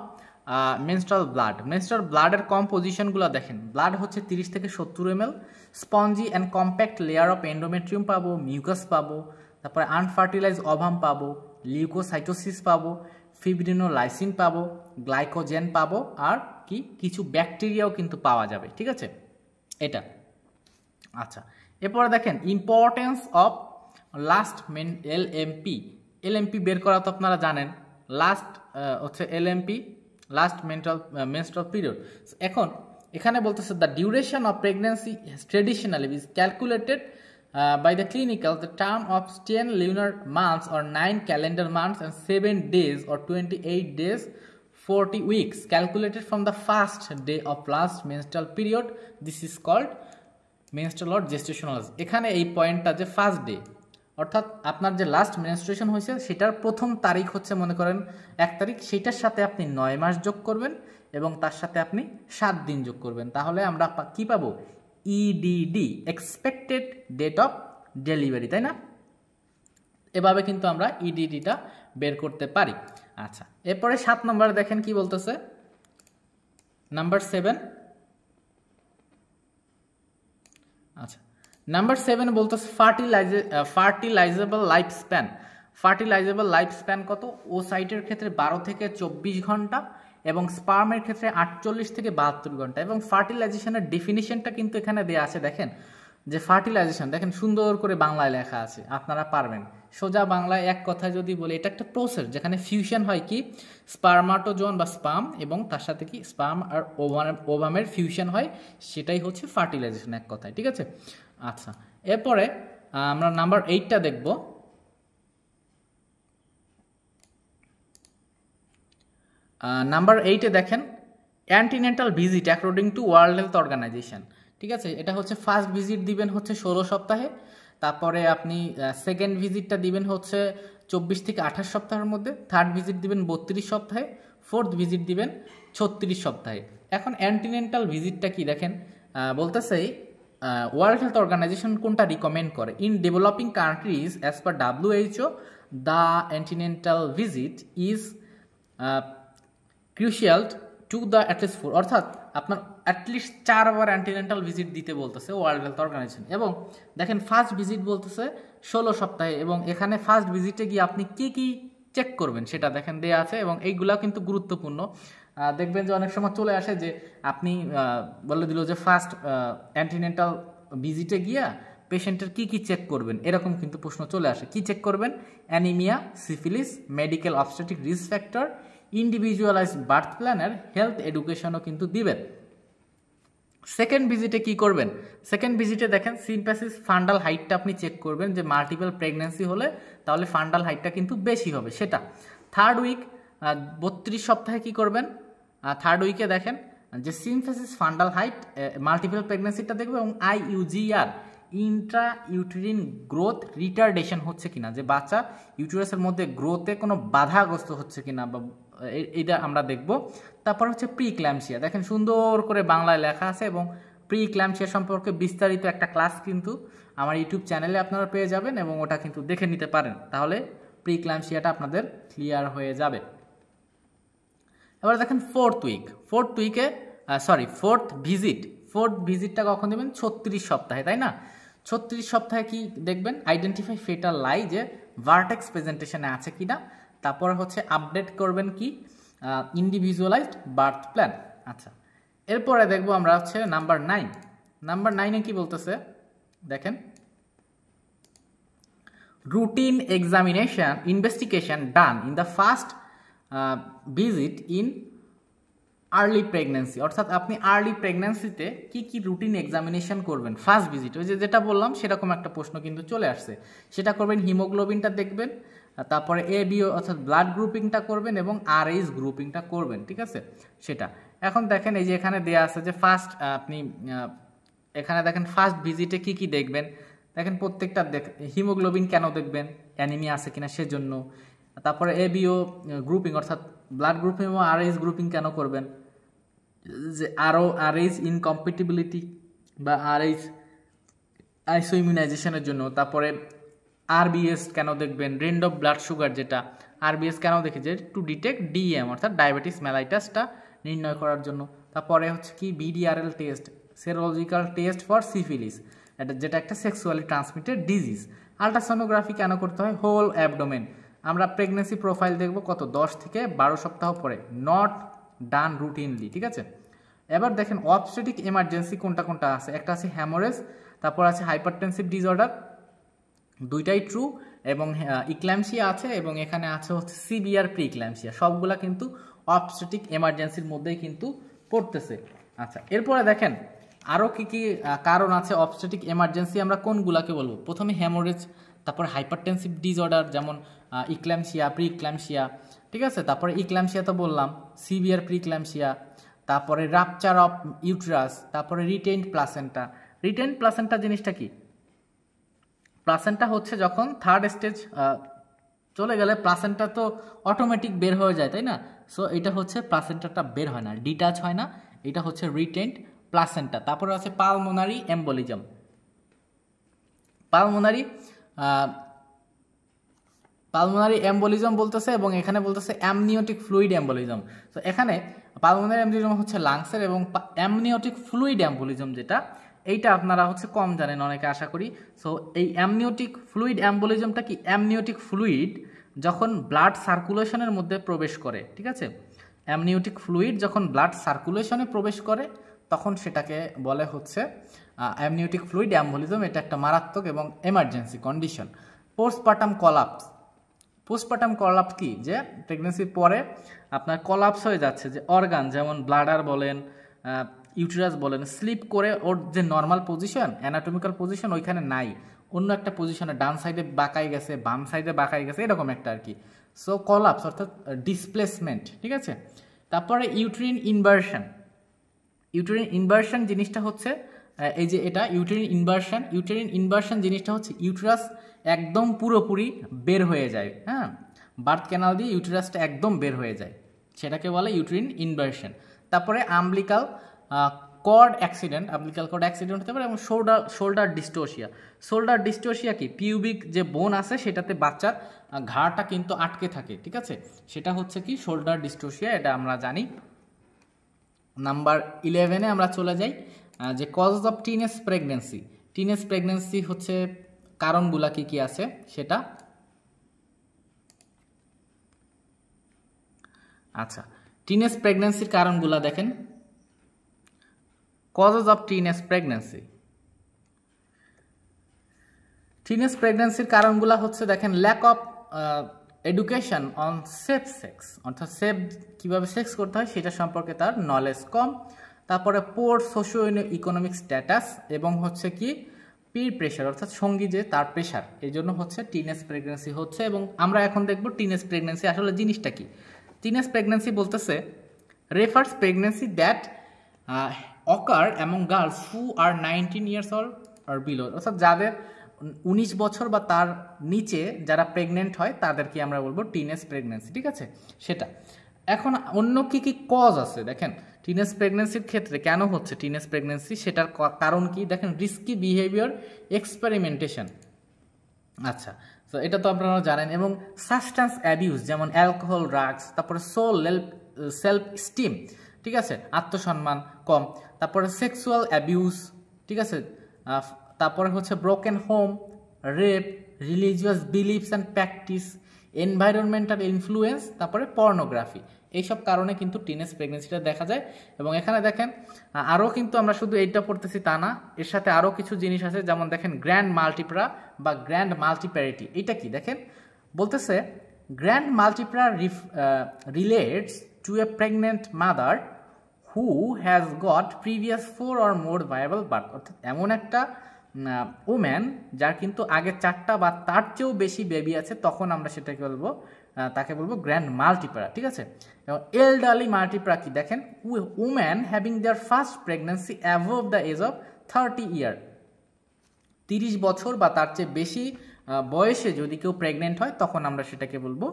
menstrual blood. Menstrual ব্লাডের কম্পোজিশনগুলো দেখেন, ব্লাড হচ্ছে 30 থেকে 70 ml, spongy and compact layer of endometrium পাবো, মিউকাস পাবো, তারপরে আনফার্টিলাইজ ওভাম পাবো, লিউকোসাইটোসিস পাবো, ফিব্রিনোলাইসিন পাবো, গ্লাইকোজেন পাবো, আর কি কিছু ব্যাকটেরিয়াও কিন্তু পাওয়া যাবে। ঠিক আছে, এটা। আচ্ছা, এরপরে দেখেন importance of last LMP. LMP বের করা তো আপনারা জানেন, লাস্ট হচ্ছে এলএমপি, লাস্ট মেনস্ট্রাল পিরিয়ড। এখন এখানে বলতেছে the duration of pregnancy traditionally is calculated by the clinical the term of 10 lunar months or 9 calendar months and 7 days or 28 days 40 weeks calculated from the first day of last menstrual period. This is called menstrual or gestational age. এখানে এই পয়েন্টটা যে first day, অর্থাৎ আপনার যে last menstruation হয়েছে সেটার প্রথম তারিখ হচ্ছে মনে করেন 1 তারিখ, সেটার সাথে আপনি 9 মাস যোগ করবেন এবং তার সাথে আপনি 7 দিন যোগ করবেন, তাহলে আমরা কি পাবো, EDD, expected date of delivery, তাই না? এভাবে কিন্তু আমরা ইডিডিটা বের করতে পারি। আচ্ছা, এরপরে 7 নম্বরে দেখেন কি বলতেছে, নাম্বার 7। আচ্ছা, নাম্বার 7 বলতেছে ফার্টিলাইজেবল লাইফ স্প্যান। ফার্টিলাইজেবল লাইফ স্প্যান কত? ও সাইটের ক্ষেত্রে 12 থেকে 24 ঘন্টা এবং স্পার্মের ক্ষেত্রে 48 থেকে 72 ঘন্টা। এবং ফার্টিলাইজেশনের ডেফিনিশনটা কিন্তু এখানে দেওয়া আছে, দেখেন যে ফার্টিলাইজেশন দেখেন সুন্দর করে বাংলায় লেখা আছে, আপনারা পারবেন। সোজা বাংলায় এক কথায় যদি বলি, এটা একটা প্রসেস যেখানে ফিউশন হয় কি স্পার্মাটোজোন বা স্পার্ম এবং তার সাথে কি স্পার্ম আর ওভামের ফিউশন হয়, সেটাই হচ্ছে ফার্টিলাইজেশন এক কথায়। ঠিক আছে, আচ্ছা, এরপরে আমরা নাম্বার 8টা দেখব। নাম্বার 8-এ দেখেন antenatal visit according to world health organization. ঠিক আছে, এটা হচ্ছে ফার্স্ট ভিজিট দিবেন হচ্ছে 16 সপ্তাহে, তারপরে আপনি সেকেন্ড ভিজিটটা দিবেন হচ্ছে 24 থেকে 28 সপ্তাহের মধ্যে, থার্ড ভিজিট দিবেন 32 সপ্তাহে, ফোর্থ ভিজিট দিবেন 36 সপ্তাহে। এখন অ্যান্টিনেটাল ভিজিটটা কি দেখেন, বলতেছে ওয়ার্ল্ড হেলথ অর্গানাইজেশন কোনটা রিকমেন্ড করে, in developing countries as per WHO the antenatal visit is crucial to the at least 4, অর্থাৎ আপনার অ্যাটলিস্ট 4 বার অ্যান্টিনেটাল ভিজিট দিতে বলতেছে ওয়ার্ল্ড হেলথ অর্গানাইজেশন। এবং দেখেন ফার্স্ট ভিজিট বলতেছে 16 সপ্তাহে, এবং এখানে ফার্স্ট ভিজিটে গিয়ে আপনি কি কি চেক করবেন সেটা দেখেন দেয়া আছে, এবং এইগুলা কিন্তু গুরুত্বপূর্ণ। দেখবেন যে অনেক সময় চলে আসে যে আপনি বলে দিল যে ফার্স্ট অ্যান্টিনেটাল ভিজিটে গিয়া পেশেন্টের কি কি চেক করবেন, এরকম কিন্তু প্রশ্ন চলে আসে। কি চেক করবেন? Anaemia, syphilis, medical obstetric risk factor, individualise birth প্ল্যানের, হেলথ এডুকেশনও কিন্তু দিবেন। সেকেন্ড ভিজিটে কি করবেন? সেকেন্ড ভিজিটে দেখেন সিম্প্যাসিস ফান্ডাল হাইটটা আপনি চেক করবেন, যে মাল্টিপল প্রেগন্যান্সি হলে তাহলে ফান্ডাল হাইটটা কিন্তু বেশি হবে সেটা। থার্ড উইক 32 সপ্তাহে কি করবেন? থার্ড উইকে দেখেন যে সিম্প্যাসিস ফান্ডাল হাইট মাল্টিপল প্রেগন্যান্সিটা দেখবে, এবং IUGR Intra uterine growth retardation হচ্ছে কিনা, যে বাচ্চা ইউটেরাসের মধ্যে গ্রোথে কোনো বাধাগ্রস্ত হচ্ছে কিনা, বা এটা আমরা দেখব। তারপর হচ্ছে প্রি ক্ল্যাম্পসিয়া, দেখেন সুন্দর করে বাংলায় লেখা আছে, এবং প্রি ক্ল্যাম্পসিয়া সম্পর্কে বিস্তারিত একটা ক্লাস কিন্তু আমার ইউটিউব চ্যানেলে আপনারা পেয়ে যাবেন, এবং ওটা কিন্তু দেখে নিতে পারেন, তাহলে প্রি ক্ল্যাম্পসিয়াটা আপনাদের ক্লিয়ার হয়ে যাবে। এবার দেখেন ফোর্থ ভিজিটটা কখন দেবেন? 36 সপ্তাহে, তাই না? 36 সপ্তাহে কি দেখবেন? আইডেন্টিফাই ফেটাল লাই, যে ভার্টেক্স প্রেজেন্টেশনে আছে কিনা। তারপর হচ্ছে আপডেট করবেন কি ইন্ডিভিজুয়ালাইজড বার্থ প্ল্যান। আচ্ছা, এরপরে দেখবো আমরা হচ্ছে নাম্বার 9 কি বলতেছে দেখেন, routine investigation done in the first visit in early pregnancy, অর্থাৎ আপনি আর্লি প্রেগন্যান্সিতে কি কি রুটিন এক্সামিনেশন করবেন ফার্স্ট ভিজিট, ওই যেটা বললাম সেরকম একটা প্রশ্ন কিন্তু চলে আসছে। সেটা করবেন, হিমোগ্লোবিনটা দেখবেন, তারপরে ABO অর্থাৎ ব্লাড গ্রুপিংটা করবেন, এবং RH গ্রুপিংটা করবেন, ঠিক আছে সেটা। এখন দেখেন এই যে এখানে দেয়া আছে যে ফার্স্ট, আপনি এখানে দেখেন ফার্স্ট ভিজিটে কি কি দেখবেন, দেখেন প্রত্যেকটা হিমোগ্লোবিন কেন দেখবেন? অ্যানিমিয়া আছে কিনা সেজন্য। তারপরে ABO গ্রুপিং অর্থাৎ ব্লাড গ্রুপিং এবং RH গ্রুপিং কেন করবেন? যে RH ইনকম্পিটিবিলিটি বা RH আইসোইমিউনাইজেশনের জন্য। তারপরে RBS কেন দেখবেন? রেন্ড অফ ব্লাড সুগার, যেটা RBS কেন দেখি? যে টু ডিটেক্ট DM অর্থাৎ ডায়াবেটিস মেলাইটাসটা নির্ণয় করার জন্য। তারপরে হচ্ছে কি BDRL test, serological test for syphilis, যেটা একটা সেক্সুয়ালি ট্রান্সমিটেড ডিজিজ। আলট্রাসোনোগ্রাফি কেন করতে হয়? Whole abdomen. আমরা প্রেগনেন্সি প্রোফাইল দেখব কত? 10 থেকে 12 সপ্তাহ পরে, নট ডান রুটিনলি, ঠিক আছে। এবার দেখেন অবস্টেটিক এমার্জেন্সি কোনটা কোনটা আছে। একটা আছে হ্যামোরেজ, তারপর আছে হাইপারটেনসিভ ডিসঅর্ডার, দুইটাই ট্রু, এবং ইক্ল্যাম্পসিয়া আছে, এবং এখানে আছে হচ্ছে সিভিয়ার প্রি ইক্ল্যাম্পসিয়া। সবগুলা কিন্তু অবস্টেটিক এমার্জেন্সির মধ্যেই কিন্তু পড়তেছে। আচ্ছা, এরপরে দেখেন আরও কি কি কারণ আছে অবস্টেটিক এমার্জেন্সি, আমরা কোনগুলাকে বলবো? প্রথমে হ্যামোরেজ, তারপরে হাইপারটেনসিভ ডিসঅর্ডার যেমন ইক্ল্যাম্পসিয়া, প্রি ইক্ল্যাম্পসিয়া, ঠিক আছে। তারপরে ইক্ল্যাম্পসিয়া তো বললাম, সিভিয়ার প্রি ইক্ল্যাম্পসিয়া, তারপরে রাপচার অফ ইউট্রাস, তারপরে রিটেইনড প্লাসেন্টা। রিটেইনড প্লাসেন্টা জিনিসটা কি? প্লাসেন্টা হচ্ছে যখন থার্ড স্টেজ চলে গেলে প্লাসেন্টা তো অটোমেটিক বের হয়ে যায়, তাই না? সো এটা হচ্ছে প্লাসেন্টাটা বের হয় না, ডিটাচ হয় না, এটা হচ্ছে রিটেইনড প্লাসেন্টা। তারপরে আছে পালমোনারি এম্বোলিজম। পালমোনারি এম্বোলিজম বলতেছে, এবং এখানে বলতেছে অ্যামনিওটিক ফ্লুইড এম্বোলিজম। তো এখানে পালমোনারি এম্বোলিজম হচ্ছে লাংসের, এবং অ্যামনিওটিক ফ্লুইড এম্বোলিজম যেটা, এইটা আপনারা হচ্ছে কম জানেন অনেকে আশা করি। সো এই অ্যামনিওটিক ফ্লুইড এম্বোলিজমটা কি? অ্যামনিওটিক ফ্লুইড যখন ব্লাড সার্কুলেশনের মধ্যে প্রবেশ করে, ঠিক আছে, অ্যামনিওটিক ফ্লুইড যখন ব্লাড সার্কুলেশনে প্রবেশ করে তখন সেটাকে বলে হচ্ছে অ্যামনিওটিক ফ্লুইড এম্বোলিজম। এটা একটা মারাত্মক এবং এমার্জেন্সি কন্ডিশন। পোস্টপার্টাম কলাপস কি? যে প্রেগনেন্সির পরে আপনার কলাপস হয়ে যাচ্ছে, যে অর্গান যেমন ব্লাডার বলেন, ইউটেরাস বলেন, স্লিপ করে ওর যে নর্মাল পজিশন, অ্যানাটমিক্যাল পজিশন ওইখানে নাই, অন্য একটা পজিশনে ডান সাইডে বাঁকাই গেছে, বাম সাইডে বাঁকাই গেছে, এরকম একটা আর কি। সো কলাপস অর্থাৎ ডিসপ্লেসমেন্ট, ঠিক আছে। তারপরে ইউটেরিন ইনভার্সন জিনিসটা হচ্ছে এই যে এটা ইউটেরিন ইনভার্সন জিনিসটা হচ্ছে ইউটেরাস একদম পুরোপুরি বের হয়ে যায়, হ্যাঁ, বার্থ ক্যানাল দিয়ে ইউটেরাসটা একদম বের হয়ে যায়, সেটাকে বলে ইউটেরিন ইনভার্সন। তারপরে আমব্লিকাল কর্ড অ্যাক্সিডেন্ট হতে পারে, এবং শোল্ডার ডিস্টোসিয়া কি? পিউবিক যে বোন আছে সেটাতে বাচ্চার ঘাড়টা কিন্তু আটকে থাকে, ঠিক আছে, সেটা হচ্ছে কি? শোল্ডার ডিস্টোসিয়া, এটা আমরা জানি। নাম্বার 11-এ আমরা চলে যাই, যে কজ অফ টিনেজ প্রেগনেন্সি হচ্ছে কারণগুলা কি কি আছে সেটা। আচ্ছা, টিনেজ প্রেগনেন্সির কারণগুলা দেখেন, কজেস অফ টিনেজ প্রেগনেন্সির কারণগুলা হচ্ছে দেখেন, lack of education on safe sex, অর্থাৎ সেফ কিভাবে সেক্স করতে হয় সেটা সম্পর্কে তার নলেজ কম। তারপরে পোর সোশিও ইকোনমিক স্ট্যাটাস এবং হচ্ছে কি পির প্রেশার অর্থাৎ সঙ্গী যে তার প্রেশার, এই জন্য হচ্ছে টিনেজ প্রেগনেন্সি হচ্ছে। এবং আমরা এখন দেখব টিনেজ প্রেগনেন্সি আসলে জিনিসটা কি। টিনেজ প্রেগনেন্সি বলতেছে refers pregnancy that occur among girls who are 19 years or below, অর্থাৎ যাদের 19 বছর বা তার নিচে যারা প্রেগনেন্ট হয় তাদেরকে আমরা বলবো টিনেজ প্রেগনেন্সি, ঠিক আছে সেটা। এখন অন্য কি কি কজ আছে দেখেন টিনেজ প্রেগনেন্সির ক্ষেত্রে কেন হচ্ছে টিনেজ প্রেগনেন্সি, সেটার কারণ কি দেখেন রিস্কি বিহেভিয়ার এক্সপেরিমেন্টেশন। আচ্ছা, তো এটা তো আপনারা জানেন। এবং সাবস্ট্যান্স অ্যাবিউজ যেমন অ্যালকোহল, ড্রাগস, তারপরে সেলফ স্টিম, ঠিক আছে, আত্মসম্মান কম, তারপরে সেক্সুয়াল অ্যাবিউজ, ঠিক আছে, তারপরে হচ্ছে broken home, rape, religious beliefs and practice, environmental influence, তারপরে পর্নোগ্রাফি, এইসব কারণে কিন্তু টিনেজ প্রেগনেন্সিটা দেখা যায়। এবং এখানে দেখেন আরও কিন্তু আমরা শুধু এইটা পড়তেছি তা না, এর সাথে আরও কিছু জিনিস আছে, যেমন দেখেন গ্র্যান্ড মাল্টিপ্রা বা গ্র্যান্ড মাল্টিপ্যারিটি। এটা কি দেখেন বলতেছে grand multipara relates to a pregnant mother who has got previous 4 or more viable birth, অর্থাৎ এমন একটা ওম্যান যার কিন্তু আগে 4টা বা তার চেয়েও বেশি বেবি আছে, তখন আমরা সেটাকে বলবো তাকে বলবো গ্র্যান্ড মাল্টিপ্রা, ঠিক আছে। এবং এলডারলি মাল্টিপ্রা কি দেখেন woman having their first pregnancy above the age of 30 year, 30 বছর বা তার চেয়ে বেশি বয়সে যদি কেউ প্রেগনেন্ট হয় তখন আমরা সেটাকে বলবো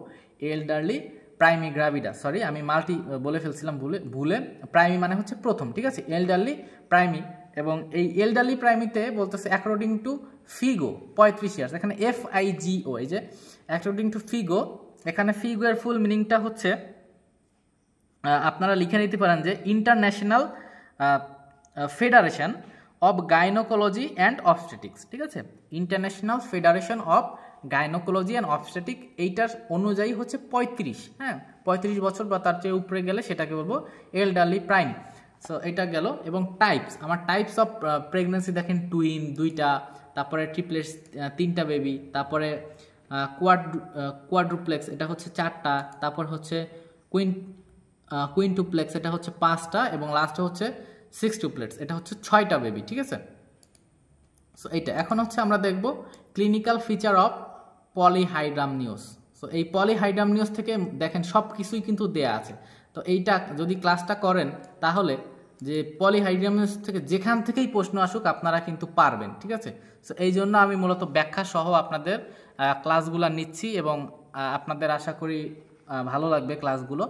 এলডারলি প্রাইমি গ্রাভিডা। সরি আমি মাল্টি বলে ফেলছিলাম ভুলে, প্রাইমি মানে হচ্ছে প্রথম, ঠিক আছে, এলডারলি প্রাইমি। এবং এই এলডারলি প্রাইমিতে বলতেছে অ্যাকর্ডিং টু ফিগো 35 ইয়ার্স, এখানে FIGO, এই যে অ্যাকর্ডিং টু ফিগো, এখানে ফিগো এর ফুল মিনিংটা হচ্ছে আপনারা লিখে নিতে পারেন যে international federation of gynaecology and obstetrics, ঠিক আছে, international federation of gynaecology and obstetric, এইটার অনুযায়ী হচ্ছে 35, হ্যাঁ 35 বছর বা তার চেয়ে উপরে গেলে সেটাকে বলবো এলডারলি প্রাইম। সো এটা গেল। এবং টাইপস, আমার টাইপস অফ প্রেগনেন্সি দেখেন টুইন 2টা, তারপরে ট্রিপলেটস 3টা বেবি, তারপরে কোয়াড্রুপ্লেক্স এটা হচ্ছে 4টা, তারপর হচ্ছে কুইন্টুপ্লেক্স এটা হচ্ছে 5টা, এবং লাস্টে হচ্ছে সিক্সটুপ্লেটস এটা হচ্ছে 6টা বেবি, ঠিক আছে। সো এইটা এখন হচ্ছে আমরা দেখব clinical feature of polyhydramnios. So এই পলিহাইড্রামনিওস থেকে দেখেন সব কিছুই কিন্তু দেয়া আছে। তো এইটা যদি ক্লাসটা করেন তাহলে যে পলিহাইড্রামনিওস থেকে যেখান থেকেই প্রশ্ন আসুক আপনারা কিন্তু পারবেন, ঠিক আছে। সো এই জন্য আমি মূলত ব্যাখ্যা সহ আপনাদের ক্লাসগুলো নিচ্ছি এবং আপনাদের আশা করি ভালো লাগবে ক্লাসগুলো।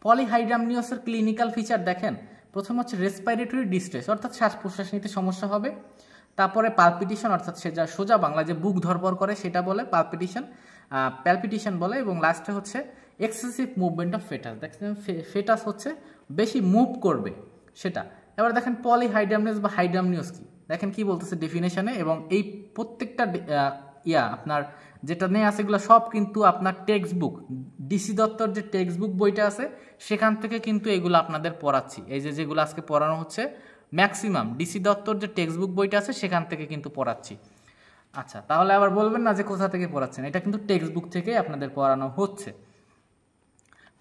পলিহাইড্রামনিওসের ক্লিনিক্যাল ফিচার দেখেন, প্রথম হচ্ছে রেসপিরেটরি ডিস্ট্রেস, অর্থাৎ শ্বাস প্রশ্বাস নিতে সমস্যা হবে, তারপরে পালপিটেশন, অর্থাৎ সোজা বাংলা যে বুক ধরপড় করে সেটা বলে প্যালপিটেশন বলে, এবং লাস্টে হচ্ছে এক্সেসিভ মুভমেন্ট অফ ফেটাস, দেখছেন ফেটাস হচ্ছে বেশি মুভ করবে সেটা। এবার দেখেন পলিহাইড্রামনিওস বা হাইড্রামনিওস কি দেখেন কি বলতেছে ডেফিনেশনে, এবং এই প্রত্যেকটা আপনার যেটা নিয়ে আছে এগুলো সব কিন্তু আপনার টেক্সট বুক, ডিসি দত্তর যে টেক্সট বুক বইটা আছে সেখান থেকে কিন্তু এগুলো আপনাদের পড়াচ্ছি। এই যেগুলো আজকে পড়ানো হচ্ছে ম্যাক্সিমাম ডিসি দত্তর যে টেক্সট বুক বইটা আছে সেখান থেকে কিন্তু পড়াচ্ছি। আচ্ছা, তাহলে আবার বলবেন না যে কোথা থেকে পড়াচ্ছেন, এটা কিন্তু টেক্সট বুক থেকে আপনাদের পড়ানো হচ্ছে।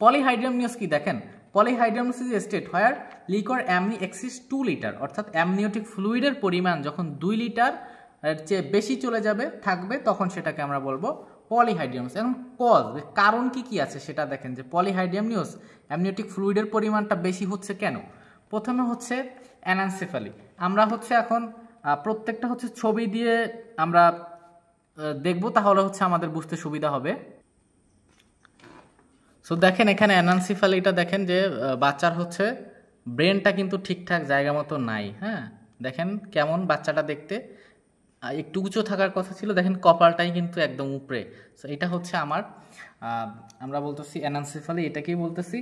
পলিহাইড্রামনিওস কি দেখেন, polyhydramnios is state where liquor amnii exceeds 2 litre, অর্থাৎ অ্যামনিওটিক ফ্লুইডের পরিমাণ যখন 2 লিটার এর চেয়ে বেশি চলে থাকবে তখন সেটাকে আমরা বলবো পলিহাইড্রামনিওস। এখন কারণ কি আছে সেটা দেখেন যে পলিহাইড্রামনিওস অ্যামনিওটিক ফ্লুইডের পরিমাণটা বেশি হচ্ছে কেন। প্রথমে হচ্ছে অ্যানানসেফালি, আমরা হচ্ছে এখন প্রত্যেকটা হচ্ছে ছবি দিয়ে আমরা দেখব, তাহলে হচ্ছে আমাদের বুঝতে সুবিধা হবে। সো দেখেন এখানে অ্যানানসেফালিটা দেখেন যে বাচ্চার হচ্ছে ব্রেনটা কিন্তু ঠিকঠাক জায়গা মতো নাই, হ্যাঁ দেখেন কেমন বাচ্চাটা দেখতে, একটু উঁচু থাকার কথা ছিল, দেখেন কপালটাই কিন্তু একদম উপরে। সো এটা হচ্ছে আমরা বলতেছি অ্যানানসেফালি, এটাকেই বলতেছি।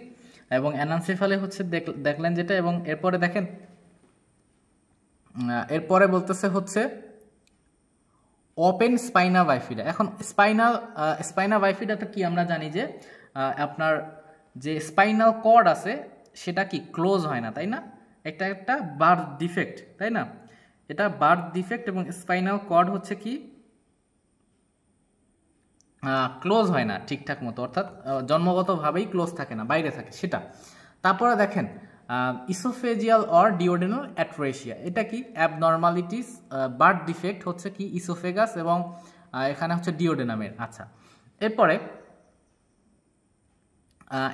এবং অ্যানানসেফালি হচ্ছে দেখলেন যেটা, এবং এরপরে দেখেন এরপরে বলতেছে হচ্ছে ওপেন স্পাইনা বাইফিডা। এখন স্পাইনা বাইফিডাটা কি আমরা জানি যে আপনার যে স্পাইনাল কর্ড আছে সেটা কি ক্লোজ হয় না, তাই না, একটা বার্থ ডিফেক্ট, তাই না, এটা বার্থ ডিফেক্ট, এবং স্পাইনাল কর্ড হচ্ছে কি ক্লোজ হয় না ঠিকঠাক মতো, অর্থাৎ জন্মগতভাবেই ক্লোজ থাকে না, বাইরে থাকে সেটা। তারপরে দেখেন ইসোফেজিয়াল অর ডিওডেনাল অ্যাট্রেশিয়া। এটা কি অ্যাবনর্মালিটিস বার্থ ডিফেক্ট হচ্ছে কি ইসোফেগাস এবং এখানে হচ্ছে ডিওডেনামের। আচ্ছা,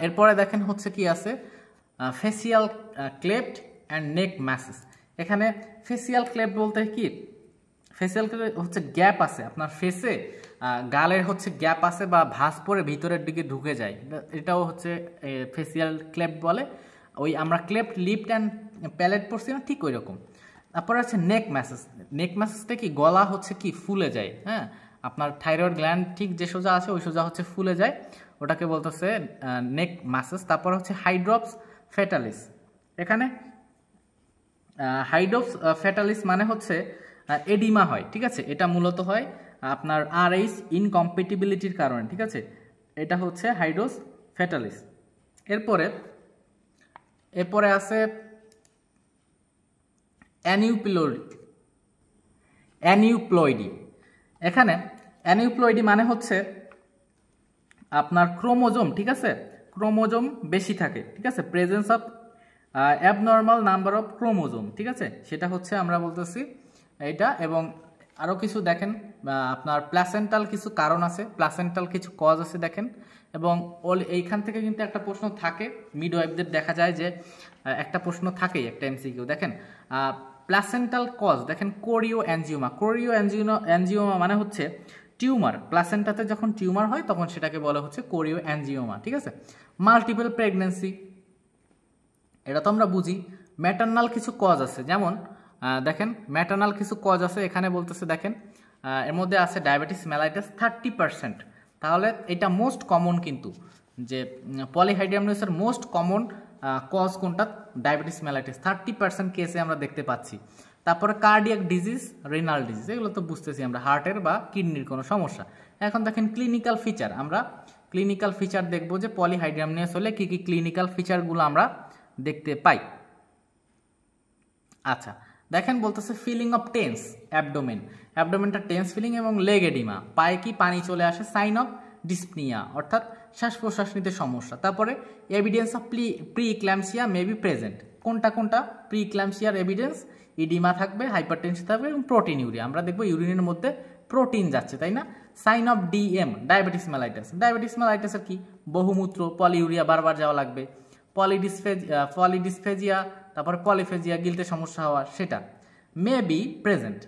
এরপরে দেখেন হচ্ছে কি আছে facial cleft and neck message. এখানে ফেসিয়াল ক্লেফট বলতে কি, ফেসিয়াল ক্লেফট হচ্ছে গ্যাপ আছে আপনার ফেসে, গালের হচ্ছে গ্যাপ আছে বা ভাঁজ পরে ভিতরের দিকে ঢুকে যায়, এটাও হচ্ছে ফেসিয়াল ক্লেফট বলে। ওই আমরা ক্লেফট লিপড অ্যান্ড প্যালেট পড়ছি না, ঠিক ওই রকম। তারপরে হচ্ছে নেক ম্যাসেজ। নেক ম্যাসেজটা কি গলা হচ্ছে কি ফুলে যায়, হ্যাঁ, আপনার থাইরয়েড গ্ল্যান্ড ঠিক যে সোজা আছে ওই সোজা হচ্ছে ফুলে যায়, ওটাকে বলতেছে নেক ম্যাসেজ। তারপর হচ্ছে হাইড্রপস ফেটালিস। এখানে হাইড্রপস ফেটালিস মানে হচ্ছে এডিমা হয়, ঠিক আছে, এটা মূলত হয় আপনার RH ইনকম্প্যাটিবিলিটির কারণে, ঠিক আছে, এটা হচ্ছে হাইড্রপস ফেটালিস। এরপরে আছে অ্যানিউপ্লয়েডি। এখানে অ্যানিউপ্লয়েডি মানে হচ্ছে আপনার ক্রোমোজোম, ঠিক আছে, ক্রোমোজোম বেশি থাকে, ঠিক আছে, presence of abnormal number of chromosome, ঠিক আছে, সেটা হচ্ছে আমরা বলতেছি এইটা। এবং আরও কিছু দেখেন আপনার প্লাসেন্টাল কিছু কারণ আছে, প্লাসেন্টাল কিছু কজ আছে দেখেন। এবং এইখান থেকে কিন্তু একটা প্রশ্ন থাকে, মিডওয়াইফদের দেখা যায় যে একটা প্রশ্ন থাকেই, একটা MCQ দেখেন প্লাসেন্টাল কজ দেখেন কোরিও অ্যানজিওমা। কোরিও অ্যানজিওমা মানে হচ্ছে টিউমার, প্লাসেন্টাতে যখন টিউমার হয় তখন সেটাকে বলা হচ্ছে কোরিও অ্যানজিওমা, ঠিক আছে। মাল্টিপল প্রেগনেন্সি, এটা তো আমরা বুঝি। ম্যাটার্নাল কিছু কজ আছে, যেমন দেখেন ম্যাটার্নাল কিছু কজ আছে, এখানে বলতেছে দেখেন এর মধ্যে আছে ডায়াবেটিস মেলাইটাস 30%। তাহলে এটা মোস্ট কমন, কিন্তু যে পলিহাইড্রামনিউসের মোস্ট কমন কজ কোনটা, ডায়াবেটিস মেলাইটাস 30% কেসে আমরা দেখতে পাচ্ছি। তারপরে কার্ডিয়াক ডিজিজ, রেনাল ডিজিজ, এগুলো তো বুঝতেছি আমরা, হার্টের বা কিডনির কোনো সমস্যা। এখন দেখেন ক্লিনিক্যাল ফিচার, আমরা ক্লিনিক্যাল ফিচার দেখব যে পলিহাইড্রামনিয়াস হলে কি কি ক্লিনিক্যাল ফিচারগুলো আমরা দেখতে পাই। আচ্ছা দেখেন বলতেছে ফিলিং অফ টেন্স অ্যাবডোমেন, অ্যাবডোমেনটা টেন্স ফিলিং এবং লেগ এডিমা, পায়ে কি পানি চলে আসে, সাইন অফ ডিসপ্নিয়া অর্থাৎ শ্বাস প্রশ্বাস নিতে সমস্যা। তারপরে evidence of pre eclampsia may be present, কোনটা প্রি ইক্ল্যাম্পসিয়ার এভিডেন্স, ইডিমা থাকবে, হাইপারটেনশন থাকবে এবং প্রোটিন ইউরিয়া, আমরা দেখবো ইউরিনের মধ্যে প্রোটিন যাচ্ছে, তাই না। Sign of DM diabetes mellitus, diabetes মেলাইটাসের কি বহুমূত্র, পলিউরিয়া বারবার যাওয়া লাগবে, পলিডিসফেজিয়া, তারপরে পলিফেজিয়া গিলতে সমস্যা হওয়া, সেটা মে be present.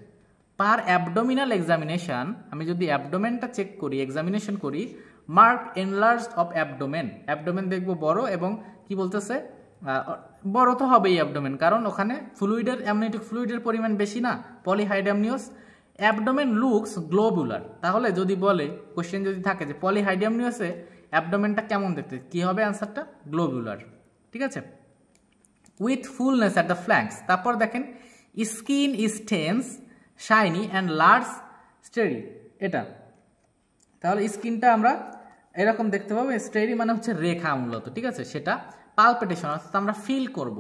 Per abdominal examination, আমি যদি অ্যাবডোমেনটা চেক করি, এক্সামিনেশন করি, mark enlarged of abdomen, abdomen দেখবো বড়, এবং কি বলতেছে বড় তো হবেই অ্যাবডোমেন, কারণ ওখানে ফ্লুইডের অ্যামনিওটিক ফ্লুইডের পরিমাণ বেশি না, পলিহাইড্রামনিয়াস। অ্যাবডোমেন লুকস গ্লোবুলার, তাহলে যদি বলে কোশ্চেন যদি থাকে যে পলিহাইড্রামনিয়াসে অ্যাবডোমেনটা কেমন দেখতে, কি হবে অ্যান্সারটা, গ্লোবুলার, ঠিক আছে। উইথ ফুলনেস অ্যাট দ্য ফ্ল্যাঙ্কস, তারপর দেখেন skin is tense shiny and large stereo, এটা তাহলে স্কিনটা আমরা এরকম দেখতে পাবো, স্টেরি মানে হচ্ছে রেখা মূলত, ঠিক আছে, সেটা পালপিটেশন অর্থাৎ আমরা ফিল করব,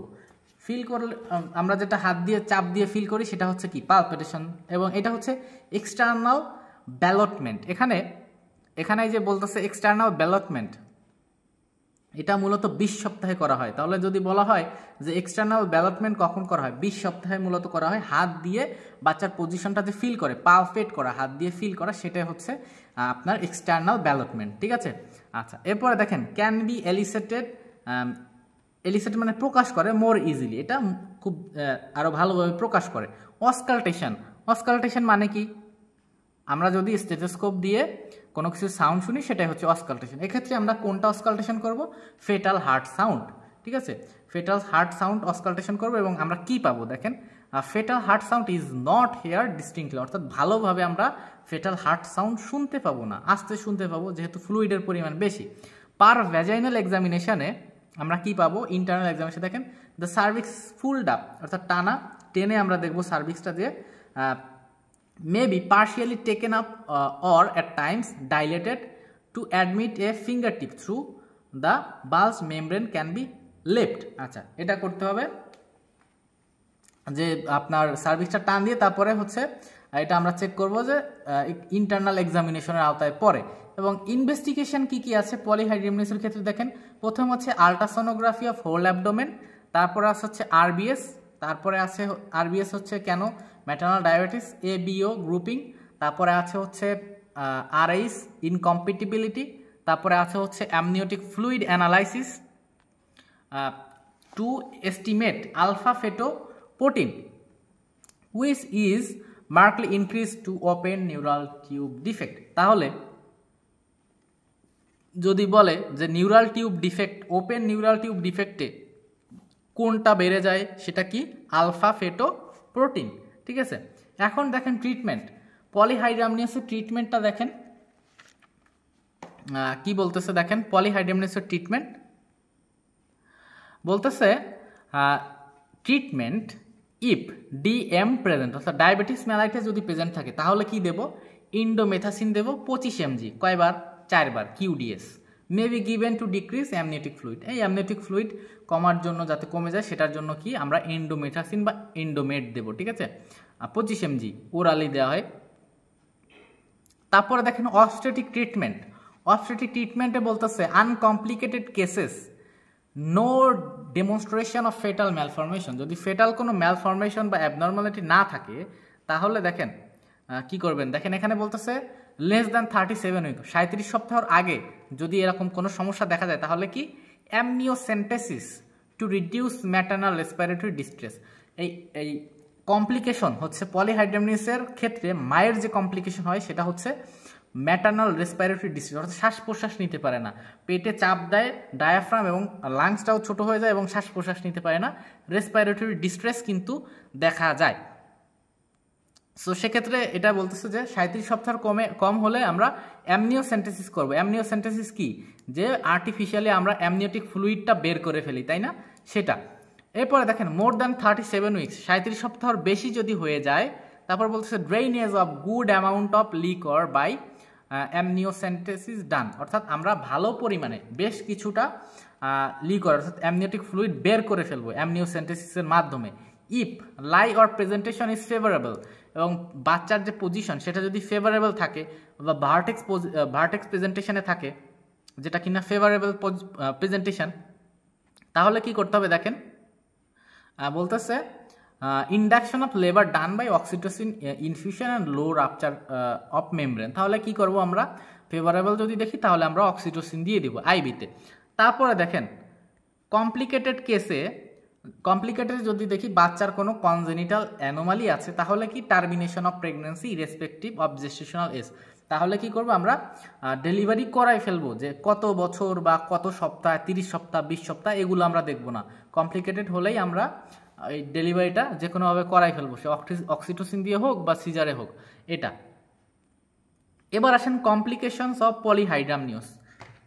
ফিল করলে আমরা যেটা হাত দিয়ে চাপ দিয়ে ফিল করি সেটা হচ্ছে কি পালপিটেশন। এবং এটা হচ্ছে এক্সটার্নাল ব্যালটমেন্ট, এখানে যে বলতেছে এক্সটার্নাল ব্যালটমেন্ট, এটা মূলত 20 সপ্তাহে করা হয়। তাহলে যদি বলা হয় যে এক্সটার্নাল ব্যালটমেন্ট কখন করা হয়, 20 সপ্তাহে মূলত করা হয়, হাত দিয়ে বাচ্চার পজিশনটা যে ফিল করে, পালপেট করা, হাত দিয়ে ফিল করা, সেটাই হচ্ছে আপনার এক্সটার্নাল ব্যালটমেন্ট, ঠিক আছে। আচ্ছা এরপরে দেখেন ক্যান বি এলিসেটেড, এলিসেট মানে প্রকাশ করে, মোর ইজিলি, এটা খুব আরো ভালোভাবে প্রকাশ করে। অসকালটেশন, অসকালটেশন মানে কি, আমরা যদি স্টেথোস্কোপ দিয়ে কোনো কিছু সাউন্ড শুনি সেটাই হচ্ছে অসকালটেশন। এক্ষেত্রে আমরা কোনটা অসকালটেশন করব, ফেটাল হার্ট সাউন্ড, ঠিক আছে, ফেটাল হার্ট সাউন্ড অসকালটেশন করব। এবং আমরা কি পাবো দেখেন, fetal heart sound is not heard distinctly, অর্থাৎ ভালোভাবে আমরা ফেটাল হার্ট সাউন্ড শুনতে পাবো না, আস্তে শুনতে পাবো যেহেতু ফ্লুইডের পরিমাণ বেশি। পার ভ্যাজাইনাল এক্সামিনেশনে আমরা কি পাবো, ইন্টারনাল এক্সামিনেশন দেখেন দ্য সার্ভিক্স ফুলড আপ, অর্থাৎ টানা টেনে আমরা দেখবো সার্ভিক্সটা যে may be partially taken up or at times dilated to admit a fingertip through the bulge membrane can be left। আচ্ছা এটা করতে হবে যে আপনার সার্ভিসটা টান দিয়ে তারপরে হচ্ছে এটা আমরা চেক করব যে ইন্টারনাল এক্সামিনেশনের আওতায় পড়ে। এবং ইনভেস্টিগেশন কি কি আছে পলিহাইড্রামনিয়াসের ক্ষেত্রে দেখেন, প্রথম হচ্ছে আল্ট্রাসোনোগ্রাফি অফ হোল অ্যাবডোমেন, তারপরে আছে হচ্ছে আরবিএস, তারপরে আছে আরবিএস হচ্ছে কেন ম্যাটারনাল ডায়াবেটিস, এবিও গ্রুপিং, তারপরে আছে হচ্ছে আরএইচ ইনকম্পিটিবিলিটি, তারপরে আছে হচ্ছে amniotic fluid analysis, to estimate alpha fetoprotein which is markedly increase to open neural tube defect. তাহলে যদি বলে যে neural tube defect, open neural tube ডিফেক্টে কোনটা বেড়ে যায়, সেটা কি আলফা ফেটোপ্রোটিন। ঠিক আছে, এখন দেখেন ট্রিটমেন্ট, পলিহাইড্রামনিয়াসের ট্রিটমেন্টটা দেখেন কি বলতেছে, দেখেন পলিহাইড্রামনিয়াসের ট্রিটমেন্ট বলতেছে ট্রিটমেন্ট ইফ ডিএম প্রেজেন্ট, অর্থাৎ ডায়াবেটিস মেলাইটিস যদি প্রেজেন্ট থাকে তাহলে কি দেব, ইন্ডোমেথাসিন দেব 25 mg, কয়বার, 4 বার, QDS, may be given to decrease amniotic fluid. এই অ্যামনিওটিক ফ্লুইড কমার জন্য, যাতে কমে যায় সেটার জন্য কি আমরা ইন্ডোমেথাসিন বা ইন্ডোমেট দেব। ঠিক আছে, 25 mg ওরালি দেওয়া হয়। তারপরে দেখেন অবস্টেট্রিক ট্রিটমেন্ট, অবস্টেট্রিক ট্রিটমেন্টে বলতেছে uncomplicated cases no demonstration of fetal malformation, যদি ফেটাল কোনো ম্যালফরমেশন বা অ্যাবনর্মালিটি না থাকে তাহলে দেখেন কি করবেন, দেখেন এখানে বলতেছে লেস দ্যান 37 উইক, 37 সপ্তাহের আগে যদি এরকম কোনো সমস্যা দেখা যায় তাহলে কি amniocentesis to reduce maternal respiratory distress. এই কমপ্লিকেশন হচ্ছে পলিহাইড্রামনিয়াসের ক্ষেত্রে মায়ের যে কমপ্লিকেশন হয় সেটা হচ্ছে ম্যাটারনাল রেসপিরেটরি ডিস্ট্রেস, অর্থাৎ শ্বাস প্রশ্বাস নিতে পারে না, পেটে চাপ দেয়, ডায়াফ্রাম এবং লাংসটাও ছোট হয়ে যায় এবং শ্বাস প্রশ্বাস নিতে পারে না, রেসপিরেটরি ডিস্ট্রেস কিন্তু দেখা যায়। সো সেক্ষেত্রে এটা বলতেছে যে 37 সপ্তাহ কম হলে আমরা অ্যামনিওসেন্টেসিস করবো। অ্যামনিওসেন্টেসিস কি, যে আর্টিফিশিয়ালি আমরা অ্যামনিওটিক ফ্লুইডটা বের করে ফেলি, তাই না, সেটা। এরপরে দেখেন মোর দ্যান 37 উইকস, 37 সপ্তাহর বেশি যদি হয়ে যায়, তারপর বলতেছে drainage of good amount of liquor by amniocentesis done, অর্থাৎ আমরা ভালো পরিমাণে বেশ কিছুটা লিকর অর্থাৎ অ্যামনিওটিক ফ্লুইড বের করে ফেলবো অ্যামনিওসেন্টেসিসের মাধ্যমে। If lie or presentation is favourable, এবং বাচ্চার যে পজিশন সেটা যদি ফেভারেবল থাকে বা ভার্টেক্স প্রেজেন্টেশনে থাকে, যেটা কিনা ফেভারেবল প্রেজেন্টেশন, তাহলে কি করতে হবে দেখেন বলতেছে induction of labour done by oxytocin infusion and low rupture of membrane. তাহলে কি করব আমরা, ফেভারেবল যদি দেখি তাহলে আমরা অক্সিটোসিন দিয়ে দিব আইবিতে। তারপরে দেখেন কমপ্লিকেটেড কেসে, কমপ্লিকেটেড যদি দেখি বাচ্চার কোনো কনজেনিটাল অ্যানোমালি আছে তাহলে কি termination of pregnancy irrespective of gestational age, তাহলে কি করব আমরা ডেলিভারি করাই ফেলবো, যে কত বছর বা কত সপ্তাহ, 30 সপ্তাহ 20 সপ্তাহ এগুলো আমরা দেখবো না, কমপ্লিকেটেড হলেই আমরা এই ডেলিভারিটা যে কোনোভাবে করাই ফেলবো, সে অক্সিটোসিন দিয়ে হোক বা সিজারে হোক এটা। এবার আসেন কমপ্লিকেশনস অফ পলিহাইড্রামনিয়াস।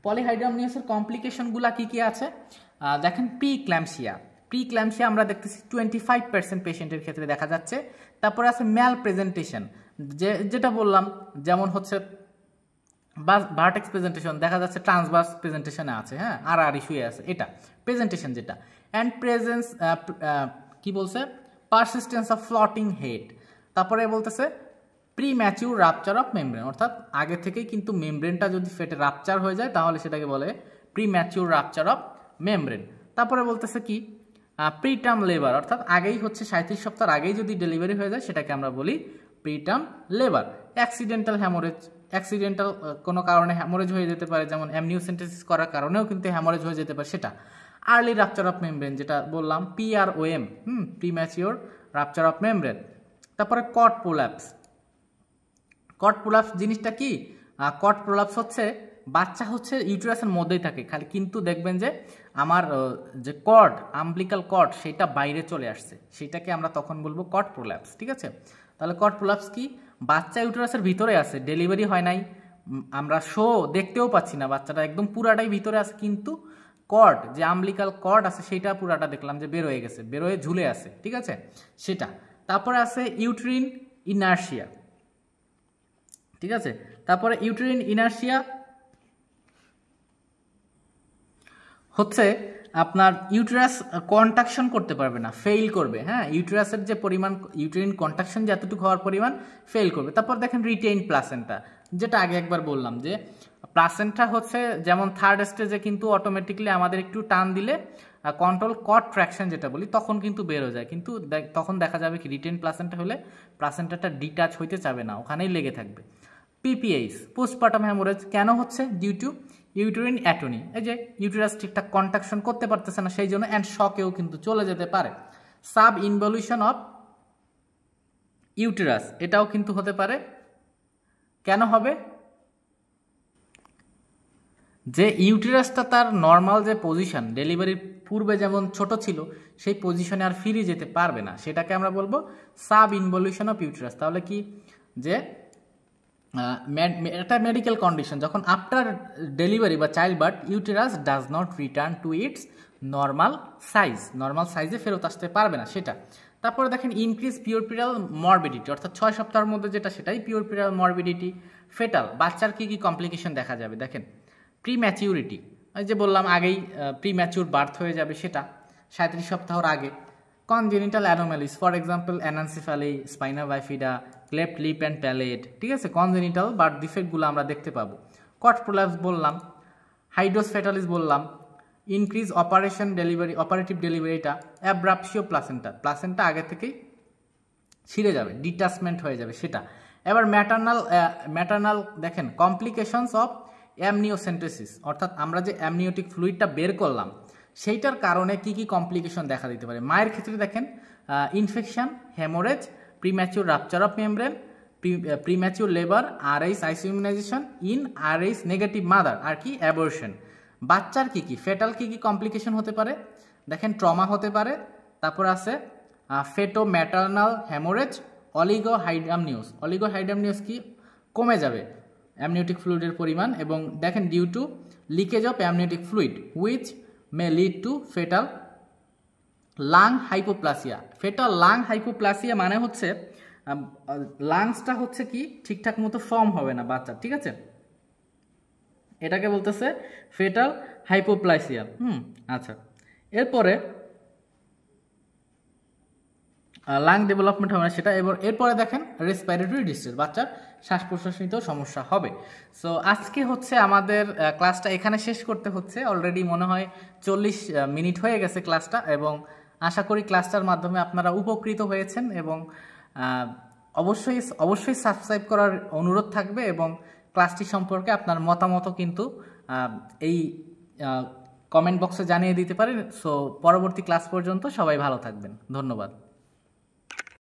পলিহাইড্রামনিয়াসের কমপ্লিকেশনগুলো কি কি আছে দেখেন, প্রিক্ল্যাম্পসিয়া, প্রিক্ল্যাম্পসিয়া আমরা দেখতেছি 25% পেশেন্টের ক্ষেত্রে দেখা যাচ্ছে। তারপরে আছে ম্যাল প্রেজেন্টেশন, যেটা বললাম, যেমন হচ্ছে ভার্টেক্স প্রেজেন্টেশন দেখা যাচ্ছে ট্রান্সভার্স প্রেজেন্টেশনে আছে, হ্যাঁ, আর ইস্যুয়ে আছে, এটা প্রেজেন্টেশন যেটা। অ্যান্ড প্রেজেন্স কি বলছে, পারসিস্টেন্স অফ ফ্লটিং হেড। তারপরে বলতেছে প্রিম্যাচিউর রাপচার অফ মেমব্রেন, অর্থাৎ আগে থেকেই কিন্তু মেমব্রেনটা যদি ফেটে রাপচার হয়ে যায় তাহলে সেটাকে বলে প্রিম্যাচিউর রাপচার অফ মেমব্রেন। তারপরে বলতেছে কি প্রিটার্ম লেবার, অর্থাৎ আগেই হচ্ছে 37 সপ্তাহের আগেই যদি ডেলিভারি হয়ে যায় সেটাকে আমরা বলি preterm labour. Accidental haemorrhage, accidental কোনো কারণে হ্যামোরেজ হয়ে যেতে পারে, যেমন অ্যামনিওসেন্টেসিস করার কারণেও কিন্তু হ্যামোরেজ হয়ে যেতে পারে সেটা। আর্লি রাপচার অফ মেমব্রেন যেটা বললাম, PROM, premature rupture of membrane. তারপরে কট প্রোল্যাপস। কট প্রোল্যাপস জিনিসটা কি, কট প্রোল্যাপস হচ্ছে বাচ্চা হচ্ছে ইউটেরাসের মধ্যেই থাকে খালি, কিন্তু দেখবেন যে আমার যে কর্ড, আম্বিলিকাল কর্ড সেটা বাইরে চলে আসছে, সেটাকে আমরা তখন বলবো কট প্রোল্যাপস। ঠিক আছে, তাহলে কট প্রোল্যাপস কি, বাচ্চা ইউটেরাসের ভিতরে আছে, ডেলিভারি হয় নাই, আমরা শো দেখতেও পাচ্ছি না, বাচ্চাটা একদম পুরাটাই ভিতরে আছে, কিন্তু কর্ড যে আম্বিলিকাল কর্ড আছে সেটা পুরাটা দেখলাম যে বের হয়ে গেছে, বের হয়ে ঝুলে আছে। ঠিক আছে, সেটা। তারপরে আছে ইউটেরিন ইনার্শিয়া। ঠিক আছে, তারপরে ইউটেরিন ইনার্শিয়া হচ্ছে আপনার ইউটেরাস কন্ট্রাকশন করতে পারবে না, ফেইল করবে, হ্যাঁ, ইউটেরাসের যে পরিমাণ, ইউটেরিন কন্ট্রাকশন যে এতটুকু হওয়ার পরিমাণ ফেইল করবে। তারপর দেখেন রিটেইন প্লাসেন্টা, যেটা আগে একবার বললাম যে প্লাসেন্টা হচ্ছে যেমন থার্ড স্টেজে কিন্তু অটোমেটিকলি আমাদের একটু টান দিলে কন্ট্রোল কট ট্র্যাকশন যেটা বলি তখন কিন্তু বের হয়ে যায়, কিন্তু তখন দেখা যাবে কি রিটেন প্লাসেন্টা হলে প্লাসেন্টাটা ডিটাচ হইতে চাবে না, ওখানেই লেগে থাকবে। পিপিএইচ পোস্টপার্টাম হ্যামোরেজ কেন হচ্ছে? ডিউ টু ইউটেরিন অ্যাটনি, এই যে ইউটেরাস ঠিকঠাক কন্ট্রাকশন করতে পারতেছে না সেই জন্য, অ্যান্ড শকেও কিন্তু চলে যেতে পারে। সাব ইনভলিউশন অফ ইউটেরাস এটাও কিন্তু হতে পারে। কেন হবে? যে ইউটেরাসটা তার নর্মাল যে পজিশন ডেলিভারির পূর্বে যেমন ছোট ছিল সেই পজিশনে আর ফিরে যেতে পারবে না, সেটাকে আমরা বলবো সাব ইনভলিউশন অফ ইউটেরাস। তাহলে কি যে এটা মেডিকেল কন্ডিশন, যখন আফটার ডেলিভারি বা child birth uterus does not return to its normal সাইজে ফেরত আসতে পারবে না সেটা। তারপরে দেখেন ইনক্রিজ পিউরপিরাল মরবিডিটি, অর্থাৎ 6 সপ্তাহের মধ্যে যেটা সেটাই পিউরপিরাল মরবিডিটি। ফেটাল বাচ্চার কি কি কমপ্লিকেশন দেখা যাবে দেখেন। প্রিম্যাচিউরিটি, এই যে বললাম আগেই প্রিম্যাচিউর বার্থ হয়ে যাবে সেটা 37 সপ্তাহর আগে। Congenital anomalies for example anencephaly, spina bifida, cleft lip and palate, ঠিক আছে, কনজেনিটাল বার্থ ডিফেক্টগুলো আমরা দেখতে পাবো। কট প্রোল্যাপস বললাম, হাইড্রোস ফেটালিস বললাম, ইনক্রিজ অপারেটিভ ডেলিভারিটা, অ্যাব্রাপসিও প্লাসেন্টা আগে থেকেই ছিঁড়ে যাবে, ডিটাচমেন্ট হয়ে যাবে সেটা। এবার ম্যাটার্নাল দেখেন কমপ্লিকেশনস অফ অ্যামনিওসেন্টেসিস, অর্থাৎ আমরা যে অ্যামনিওটিক ফ্লুইডটা বের করলাম সেইটার কারণে কি কি কমপ্লিকেশন দেখা দিতে পারে। মায়ের ক্ষেত্রে দেখেন infection, haemorrhage, premature rupture of membrane, premature labour, Rh isoimmunisation in Rh negative mother, আর কি অ্যাবর্শন। বাচ্চার কি কি ফেটাল কি কি কমপ্লিকেশন হতে পারে দেখেন, ট্রমা হতে পারে, তারপর আছে ফেটো ম্যাটার্নাল হ্যামোরেজ, অলিগোহাইডামনিউস কি কমে যাবে অ্যামনিওটিক ফ্লুইডের পরিমাণ, এবং দেখেন due to leakage of amniotic fluid which may lead to fetal lung hypoplasia. Fetal lung hypoplasia মানে হচ্ছে লাংসটা হচ্ছে কি ঠিকঠাক মতো ফর্ম হবে না বাচ্চা, ঠিক আছে, এটাকে বলতেছে ফেটাল হাইপোপ্লাসিয়া। আচ্ছা, এরপরে লাং ডেভেলপমেন্ট হবে না সেটা। এরপরে দেখেন রেসপিরেটরি ডিস্ট্রেস, বাচ্চার শ্বাস প্রশ্বাস নিতেও সমস্যা হবে। সো আজকে হচ্ছে আমাদের ক্লাসটা এখানে শেষ করতে হচ্ছে, অলরেডি মনে হয় 40 মিনিট হয়ে গেছে ক্লাসটা, এবং আশা করি ক্লাসটার মাধ্যমে আপনারা উপকৃত হয়েছেন, এবং অবশ্যই সাবস্ক্রাইব করার অনুরোধ থাকবে, এবং ক্লাসটি সম্পর্কে আপনার মতামতও কিন্তু এই কমেন্ট বক্সে জানিয়ে দিতে পারেন। সো পরবর্তী ক্লাস পর্যন্ত সবাই ভালো থাকবেন, ধন্যবাদ।